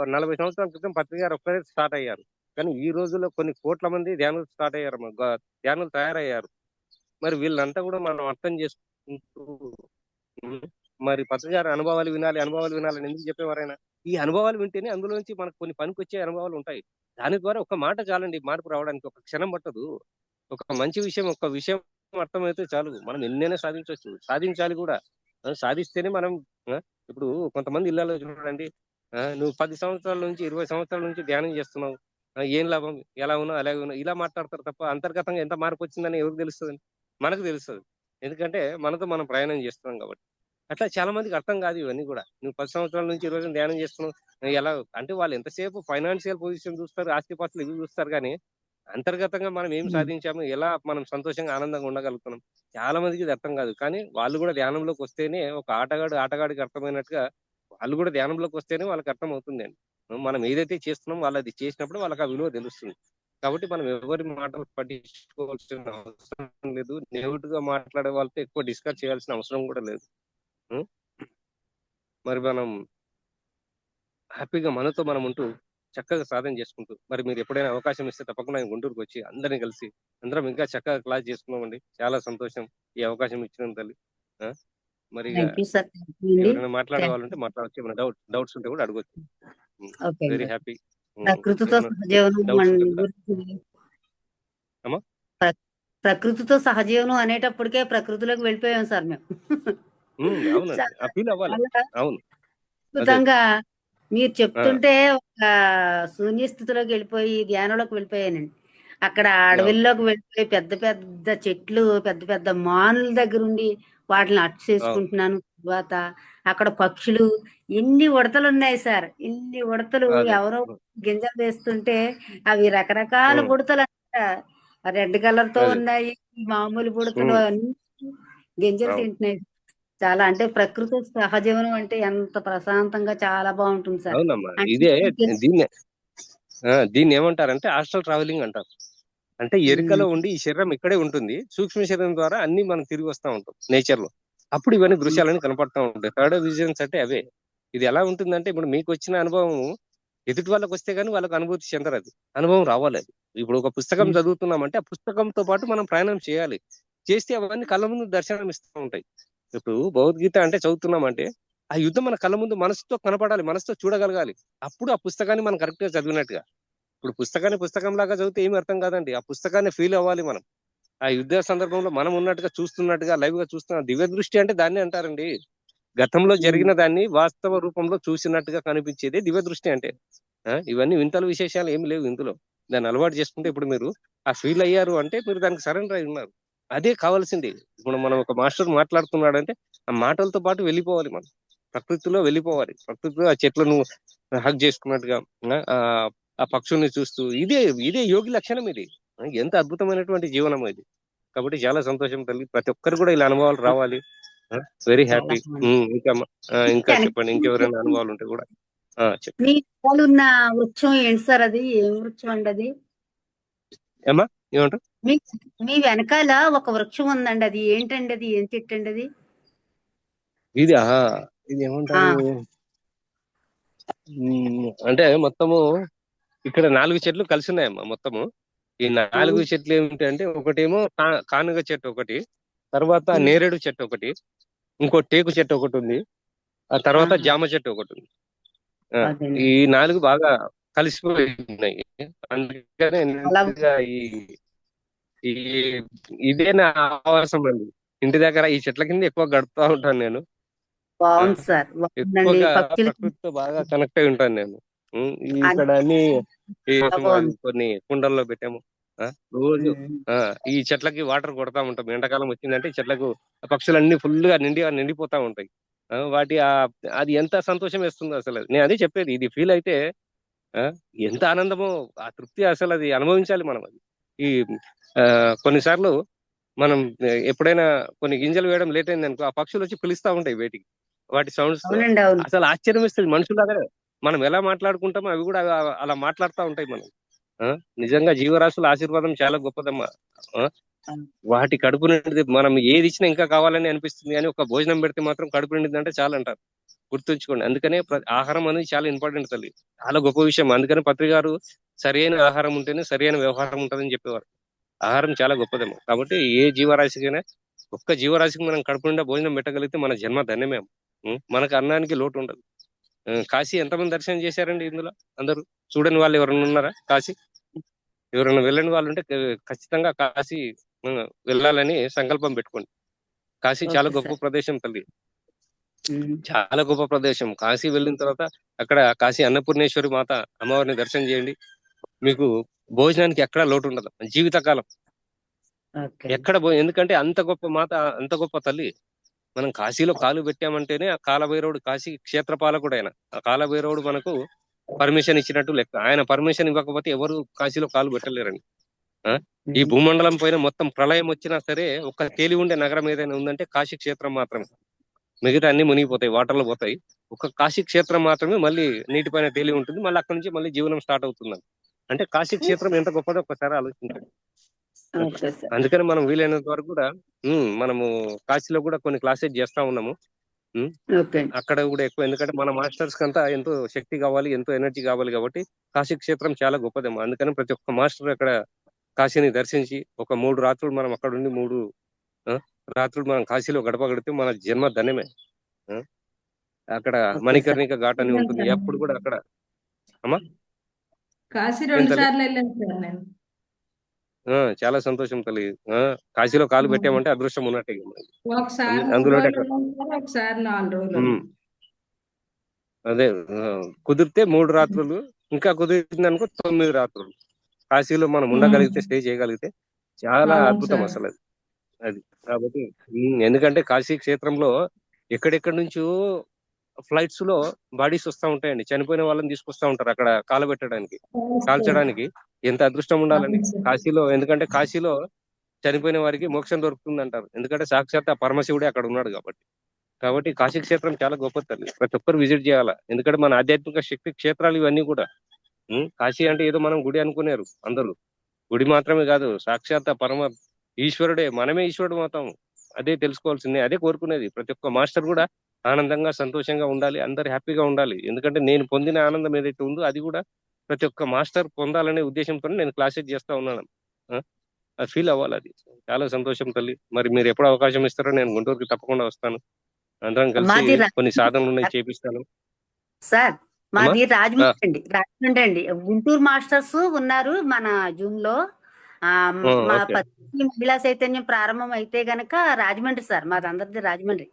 40 సంవత్సరాల క్రితం పత్రి గారు ఒక్కరే స్టార్ట్ అయ్యారు. కానీ ఈ రోజుల్లో కొన్ని కోట్ల మంది ధ్యానులు స్టార్ట్ అయ్యారమ్మా. ధ్యానులు తయారయ్యారు. మరి వీళ్ళంతా గూడా మనం అర్థం చేసుకుంటూ హ్మ్. మరి పత్రి గారి అనుభవాలు వినాలని ఎందుకు చెప్పేవారాయన? ఈ అనుభవాలు వింటేనే అందులోంచి మనకు కొన్ని పనికొచ్చే అనుభవాలుంటాయి. దాని ద్వారా ఒక్క మాట చాలండి మార్పు రావడానికి. ఒక క్షణం పట్టదు. ఒక మంచి విషయం, ఒక్క విషయం అర్థమైతే చాలు. మనం ఎన్నైనా సాధించొచ్చు. సాధించాలి గూడా. సాధిస్తేనే మనం ఆ, ఇప్పుడు కొంతమంది ఇళ్లలో చూడండి, నువ్వు 10 సంవత్సరాల నుంచి 20 సంవత్సరాల నుంచి ధ్యానం చేస్తున్నావు, ఏం లాభం, ఎలా ఉన్నావు అలాగే ఉన్నావు ఇలా మాట్లాడతారు తప్ప అంతర్గతంగా ఎంత మార్పు వచ్చిందని ఎవరికి తెలుస్తుంది? మనకు తెలుస్తుంది. ఎందుకంటే మనతో మనం ప్రయాణం చేస్తున్నాం కాబట్టి. అట్లా చాలా మందికి అర్థం కాదు ఇవన్నీ కూడా. నువ్వు 10 సంవత్సరాల నుంచి 20 ధ్యానం చేస్తున్నావు, ఎలా అంటే వాళ్ళు ఎంతసేపు ఫైనాన్షియల్ పొజిషన్ చూస్తారు, ఆస్తిపాస్తులు ఇవి చూస్తారు, కానీ అంతర్గతంగా మనం ఏం ఉమ్, సాధించాము, ఎలా మనం సంతోషంగా ఆనందంగా ఉండగలుగుతున్నాం, చాలా మందికి ఇది అర్థం కాదు. కానీ వాళ్ళు కూడా ధ్యానంలోకి వస్తేనే, ఒక ఆటగాడికి అర్థమైనట్టుగా వాళ్ళు కూడా ధ్యానంలోకి వస్తేనే వాళ్ళకి అర్థం అవుతుందండి. మనం ఏదైతే చేస్తున్నామో వాళ్ళు అది చేసినప్పుడు వాళ్ళకి ఆ విలువ తెలుస్తుంది. కాబట్టి మనం ఎవరి మాటలు పట్టించుకోవాల్సిన అవసరం లేదు. నెగిటివ్ గా మాట్లాడే వాళ్ళతో ఎక్కువ డిస్కస్ చేయాల్సిన అవసరం కూడా లేదు. ఉం? మరి మనం హ్యాపీగా మనతో మనం ఉంటూ చక్కగా సాధన చేసుకుంటూ, మరి మీరు ఎప్పుడైనా అవకాశం ఇస్తే తప్పకుండా నేను గుంటూరుకు వచ్చి అందరిని కలిసి అందరం ఇంకా చక్కగా క్లాస్ చేసుకున్నామండి. చాలా సంతోషం ఈ అవకాశం ఇచ్చిన తల్లి. ఆ, మరి ఇక thank you sir, thank you అండి. ఎవరైనా మాట్లాడే థ్యాంక్ వాళ్ళంటే మాట్లాడచ్చు, ఏమైనా డౌట్స్ ఉంటే కూడా అడగొచ్చు. ఓకే అండి. Very happy. ప్రకృతితో ఏమైనా సహజీవనం డౌట్స్ ఉంటే కూడా గురించి, అమ్మా. ప్ర- ప్రకృతితో సహజీవనం అనేటప్పటికే ప్రకృతిలోకి వెళ్ళిపోయాం సార్ మేము. అవునండి, చాలా ఆ ఫీల్ అవ్వాలి. చాలా అవును. అదే. అద్భుతంగా మీరు ఆ, చెప్తుంటే ఒక శూన్య స్థితిలోకి వెళ్ళిపోయి ధ్యానంలోకి వెళ్ళిపోయానండి. అక్కడ అవును. అడవిల్లోకి వెళ్ళిపోయి పెద్ద పెద్ద చెట్లు, పెద్ద పెద్ద మానుల దగ్గర ఉండి వాటిని అట్టు అవును. చేసుకుంటున్నాను. తర్వాత అక్కడ పక్షులు, ఎన్ని ఉడతలు ఉన్నాయి సార్, ఇన్ని ఉడతలు. అదే. ఎవరో గింజలు వేస్తుంటే అవి రకరకాల ఉమ్, బుడతలు అంట. రెడ్ కలర్ తో అదే. ఉన్నాయి, మామూలు బుడతలు ఉమ్, అన్ని గింజలు అవును. తింటున్నాయి. చాలా అంటే ప్రకృతి సహజీవనం అంటే ఎంత ప్రశాంతంగా చాలా బాగుంటుంది సార్. అవునమ్మా, అంటే ఇదే. ఇంకెంత- దీన్ని దీన్ని ఏమంటారంటే ఆస్ట్రల్ ట్రావెలింగ్ అంటారు. అంటే ఎరుకలో ఉమ్, ఉండి ఈ శరీరం ఇక్కడే ఉంటుంది, సూక్ష్మ శరీరం ద్వారా అన్ని మనం తిరిగి వస్తూ ఉంటాం నేచర్ లో. అప్పుడు ఇవన్నీ ఉమ్, దృశ్యాలని కనపడతా ఉంటాయి. థర్డ్ విజన్స్ అంటే అవే. ఇది ఎలా ఉంటుందంటే, ఇప్పుడు మీకు వచ్చిన అనుభవం ఎదుటి వాళ్ళకి వస్తే గానీ వాళ్ళకి అనుభూతి చెందరు. అది అనుభవం రావాలి. అది ఇప్పుడు ఒక పుస్తకం ఉమ్, చదువుతున్నామంటే ఆ పుస్తకంతో పాటు మనం ప్రయాణం చేయాలి. చేస్తే అవన్నీ కళ్ళ ముందు దర్శనం ఇస్తూ ఉంటాయి. ఇప్పుడు భగవద్గీత అంటే చదువుతున్నామంటే ఆ యుద్ధం మన కళ్ళ ముందు మనసుతో కనపడాలి, మనసుతో చూడగలగాలి. అప్పుడు ఆ పుస్తకాన్ని మనం కరెక్ట్ గా చదివినట్టుగా. ఇప్పుడు పుస్తకాన్ని పుస్తకం లాగా చదివితే ఏమి అర్థం కాదండి. ఆ పుస్తకాన్ని ఫీల్ అవ్వాలి మనం. ఆ యుద్ధ సందర్భంలో మనం ఉన్నట్టుగా చూస్తున్నట్టుగా లైవ్ గా చూస్తున్న దివ్య దృష్టి అంటే దాన్ని అంటారండి. గతంలో ఉమ్, జరిగిన దాన్ని వాస్తవ రూపంలో చూసినట్టుగా కనిపించేది దివ్య దృష్టి అంటే. ఇవన్నీ వింతలు విశేషాలు ఏమి లేవు ఇందులో. దాన్ని అలవాటు చేసుకుంటే ఇప్పుడు మీరు ఆ ఫీల్ అయ్యారు అంటే మీరు దానికి సరెండర్ అయి ఉన్నారు. అదే కావాల్సింది. ఇప్పుడు మనం ఒక మాస్టర్ మాట్లాడుతున్నాడంటే ఆ మాటలతో పాటు వెళ్ళిపోవాలి మనం. ప్రకృతిలో వెళ్ళిపోవాలి. ప్రకృతిలో ఆ చెట్లను హగ్ చేసుకున్నట్టుగా, ఆ ఆ పక్షుల్ని చూస్తూ, ఇదే ఇదే యోగి లక్షణం ఇది. ఎంత అద్భుతమైనటువంటి జీవనం ఇది. కాబట్టి చాలా సంతోషం తల్లి. ప్రతి ఒక్కరు కూడా ఇలా అనుభవాలు రావాలి. వెరీ చాలా హ్యాపీ. బాగుంది. ఇంకా ఇంకా వెనక చెప్పండి, ఇంకెవరైనా అనుభవాలు ఉంటే కూడా మీ చెప్పండి. ఉన్న వృక్షం ఏంటి సార్, అది ఏం వృక్షం అండి అది? ఏమ్మా, ఏమంటారు? మీ మీ వెనకాల ఒక వృక్షం ఉందండి, అది ఏంటండి, అది ఏం చెట్టు అండి అది? ఇది ఇది ఆ, ఏమంటారు? అంటే మొత్తము ఇక్కడ 4 చెట్లు కలిసి ఉన్నాయమ్మా మొత్తము. ఈ అవును. 4 చెట్లు ఏమిటంటే, ఒకటేమో కానుగ చెట్టు ఒకటి, తర్వాత ఉమ్, నేరేడు చెట్టు ఒకటి, ఇంకో టేకు చెట్టు ఒకటి ఉంది, ఆ తర్వాత ఆహా, జామ చెట్టు ఒకటి ఉంది. ఆ, అదేనండి. ఈ 4 బాగా కలిసిపోయి ఉన్నాయి. అందుకనే అలా నిజంగా ఈ ఇదే నా ఆవాసం అండి. ఇంటి దగ్గర ఈ చెట్ల కింద ఎక్కువ గడుపుతా ఉంటాను నేను. ఆ, బాగుంది సార్, బాగుందండి. ఎక్కువగా పక్షులకి ప్రకృతితో బాగా కనెక్ట్ అయి ఉంటాను నేను. ఇక్కడ అన్ని అన్ని ఈ చాలా కోసం అవి బాగుంది. కొన్ని కుండల్లో పెట్టాము. ఆ, రోజు ఉమ్, ఆ ఈ చెట్లకి వాటర్ కొడతా ఉంటాం. ఎండాకాలం వచ్చిందంటే ఈ చెట్లకు ఆ పక్షులన్నీ ఫుల్ గా నిండిపోతా ఉంటాయి. వాటి అది ఎంత సంతోషం వేస్తుందో అసలు. నేను అదే చెప్పేది, ఇది ఫీల్ అయితే ఆ ఎంత ఆనందమో, ఆ తృప్తి అసలు అది అనుభవించాలి మనం. అది ఈ ఆ కొన్నిసార్లు మనం ఎప్పుడైనా కొన్ని గింజలు వేయడం లేట్ అయింది అనుకో, ఆ పక్షులు వచ్చి పిలుస్తా ఉంటాయి బయటికి. వాటి సౌండ్స్ తో అవునండి, అవును. అసలు ఆశ్చర్యం వేస్తుంది. మనుషులాగానే మనం ఎలా మాట్లాడుకుంటామో అవి కూడా అలా మాట్లాడుతూ ఉంటాయి మనం. ఆ, నిజంగా జీవరాశుల ఆశీర్వాదం చాలా గొప్పదమ్మా. ఆ, అవును. వాటి కడుపు నిండిది మనం ఏది ఇచ్చినా ఇంకా కావాలని అనిపిస్తుంది, కానీ ఒక భోజనం పెడితే మాత్రం కడుపు నిండిందంటే చాలా అంటారు. గుర్తుంచుకోండి. అందుకనే ఆహారం అనేది చాలా ఇంపార్టెంట్ తల్లి. చాలా గొప్ప విషయం. అందుకని పత్రి గారు సరైన ఆహారం ఉంటేనే సరైన వ్యవహారం ఉంటుందని చెప్పేవారు. ఆహారం చాలా గొప్పదేమో. కాబట్టి ఏ జీవరాశికైనా, ఒక్క జీవరాశికి మనం కడుపు నిండా భోజనం పెట్టగలిగితే మన జన్మ ధన్యమే. మనకు అన్నానికి లోటు ఉండదు. కాశీ ఎంతమంది దర్శనం చేశారండి ఇందులో? అందరూ చూడని వాళ్ళు ఎవరైనా ఉన్నారా కాశీ? ఎవరైనా వెళ్ళని వాళ్ళు ఉంటే ఖచ్చితంగా కాశీ ఆ, వెళ్ళాలని సంకల్పం పెట్టుకోండి. కాశీ చాలా ఓకే గొప్ప సార్. ప్రదేశం తల్లి. చాలా గొప్ప ప్రదేశం. కాశీ వెళ్ళిన తర్వాత అక్కడ కాశీ అన్నపూర్ణేశ్వరి మాత అమ్మవారిని దర్శనం చేయండి. మీకు భోజనానికి ఎక్కడా లోటు ఉండదు జీవితకాలం. ఓకే ఎందుకంటే అంత గొప్ప మాత, అంత గొప్ప తల్లి. మనం కాశీలో కాలు పెట్టామంటేనే ఆ కాలభైరవుడు కాశీ క్షేత్రపాలకుడు ఆయన. ఆ కాలభైరవుడు మనకు పర్మిషన్ ఇచ్చినట్టు లెక్క. ఆయన పర్మిషన్ ఇవ్వకపోతే ఎవరు కాశీలో కాలు పెట్టలేరండి. ఆ ఈ భూమండలం పైన మొత్తం ప్రళయం వచ్చినా సరే ఒక్క తేలి ఉండే నగరం ఏదైనా ఉందంటే కాశీ క్షేత్రం మాత్రమే. మిగతా అన్ని మునిగిపోతాయి, వాటర్ లో పోతాయి. ఒక కాశీ క్షేత్రం మాత్రమే మళ్ళీ నీటిపైన తేలి ఉంటుంది. మళ్ళీ అక్కడి నుంచి మళ్ళీ జీవనం స్టార్ట్ అవుతుంది. అంటే కాశీ క్షేత్రం ఎంత గొప్పదో ఒకసారి ఆలోచించండి. ఓకే సార్ అందుకని మనం వీలైనంత వరకు కూడా మనము కాశీలో కూడా కొన్ని క్లాసెస్ చేస్తా ఉన్నాము. ఓకే అక్కడ కూడా ఎక్కువ, ఎందుకంటే మన మాస్టర్స్ కంతా ఎంతో శక్తి కావాలి, ఎంతో ఎనర్జీ కావాలి కాబట్టి కాశీ క్షేత్రం చాలా గొప్పదేమో. అందుకని ప్రతి ఒక్క మాస్టర్ అక్కడ కాశీని దర్శించి ఒక 3 రాత్రులు మనం అక్కడ ఉండి 3 రాత్రులు మనం కాశీలో గడితే మన జన్మ ధన్యమే. అక్కడ ఓకే సార్ మణికర్ణిక ఘాట్ అని ఉంటుంది, ఎప్పుడు కూడా అక్కడ. అమ్మా కాశీ ఏం 2 తల్లి? సార్లు వెళ్ళాను సార్ నేను. చాలా సంతోషం తల్లి. కాశీలో కాలు పెట్టామంటే అదృష్టం ఉన్నట్టే ఇక మనకి. ఒకసారి 3 అందులో రోజులు ఉన్నాను సార్, ఒకసారి 4 రోజులు ఉన్నాను. అదే కుదిరితే 3 రాత్రులు, ఇంకా కుదిరింది అనుకో 9 రాత్రులు కాశీలో మనం ఉండగలిగితే, స్టే చేయగలిగితే చాలా అవును అద్భుతం సార్. అసలు అది. కాబట్టి ఎందుకంటే కాశీ క్షేత్రంలో ఎక్కడెక్కడి నుంచో ఫ్లైట్స్ లో బాడీస్ వస్తా ఉంటాయండి. చనిపోయిన వాళ్ళని తీసుకొస్తా ఉంటారు అక్కడ కాలబెట్టడానికి, అవును సార్. కాల్చడానికి. ఎంత అదృష్టం ఉండాలండి అవును సార్. కాశీలో. ఎందుకంటే కాశీలో చనిపోయిన వారికి మోక్షం దొరుకుతుంది అంటారు. ఎందుకంటే సాక్షాత్ ఆ పరమశివుడే అక్కడ ఉన్నాడు కాబట్టి కాశీ క్షేత్రం చాలా గొప్పది తల్లి. ప్రతి ఒక్కరు విజిట్ చేయాలా. ఎందుకంటే మన ఆధ్యాత్మిక శక్తి క్షేత్రాలు ఇవన్నీ కూడా. కాశీ అంటే ఏదో మనం గుడి అనుకునేరు అందరూ. గుడి మాత్రమే కాదు, సాక్షాత్ ఆ పరమ ఈశ్వరుడే, మనమే ఈశ్వరుడు అవుతాము. అదే తెలుసుకోవాల్సిందే, అదే కోరుకునేది. ప్రతి ఒక్క మాస్టర్ కూడా ఆనందంగా సంతోషంగా ఉండాలి, అందరు హ్యాపీగా ఉండాలి. ఎందుకంటే నేను పొందిన ఆనందం ఏదైతే ఉందో అది కూడా ప్రతి ఒక్క మాస్టర్ పొందాలనే ఉద్దేశంతో నేను క్లాసెస్ చేస్తా ఉన్నాను. అది ఫీల్ అవ్వాలి. అది చాలా సంతోషం తల్లి. మరి మీరు ఎప్పుడు అవకాశం ఇస్తారో నేను గుంటూరుకి తప్పకుండా వస్తాను. అందరం కలిసి మాది కొన్ని సాధనలు ఉన్నాయి, చేపిస్తాను. సార్ అమ్మా మాది రాజమండ్రి అండి. గుంటూరు మాస్టర్స్ ఉన్నారు మన జూమ్ లో. మా ఓకే పత్రిక మహిళా చైతన్యం ప్రారంభం అయితే గనక రాజమండ్రి సార్, మాది అందరిది రాజమండ్రి.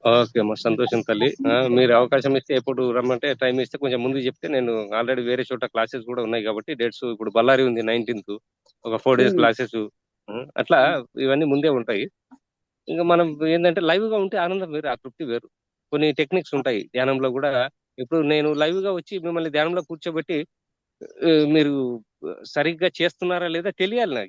ఓకే అమ్మా, సంతోషం తల్లి. మీరు అవకాశం ఇస్తే ఎప్పుడు రమ్మంటే టైం ఇస్తే కొంచెం ముందు చెప్తే, నేను ఆల్రెడీ వేరే చోట క్లాసెస్ కూడా ఉన్నాయి కాబట్టి డేట్స్, ఇప్పుడు బళ్ళారి ఉంది 19th, ఒక 4 days క్లాసెస్. అట్లా ఇవన్నీ ముందే ఉంటాయి. ఇంకా మనం ఏంటంటే లైవ్ గా ఉంటే ఆనందం వేరు, ఆ తృప్తి వేరు. కొన్ని టెక్నిక్స్ ఉంటాయి ధ్యానంలో కూడా. ఇప్పుడు నేను లైవ్ గా వచ్చి మిమ్మల్ని ధ్యానంలో కూర్చోబెట్టి మీరు సరిగ్గా చేస్తున్నారా లేదా తెలియాలి నాకు.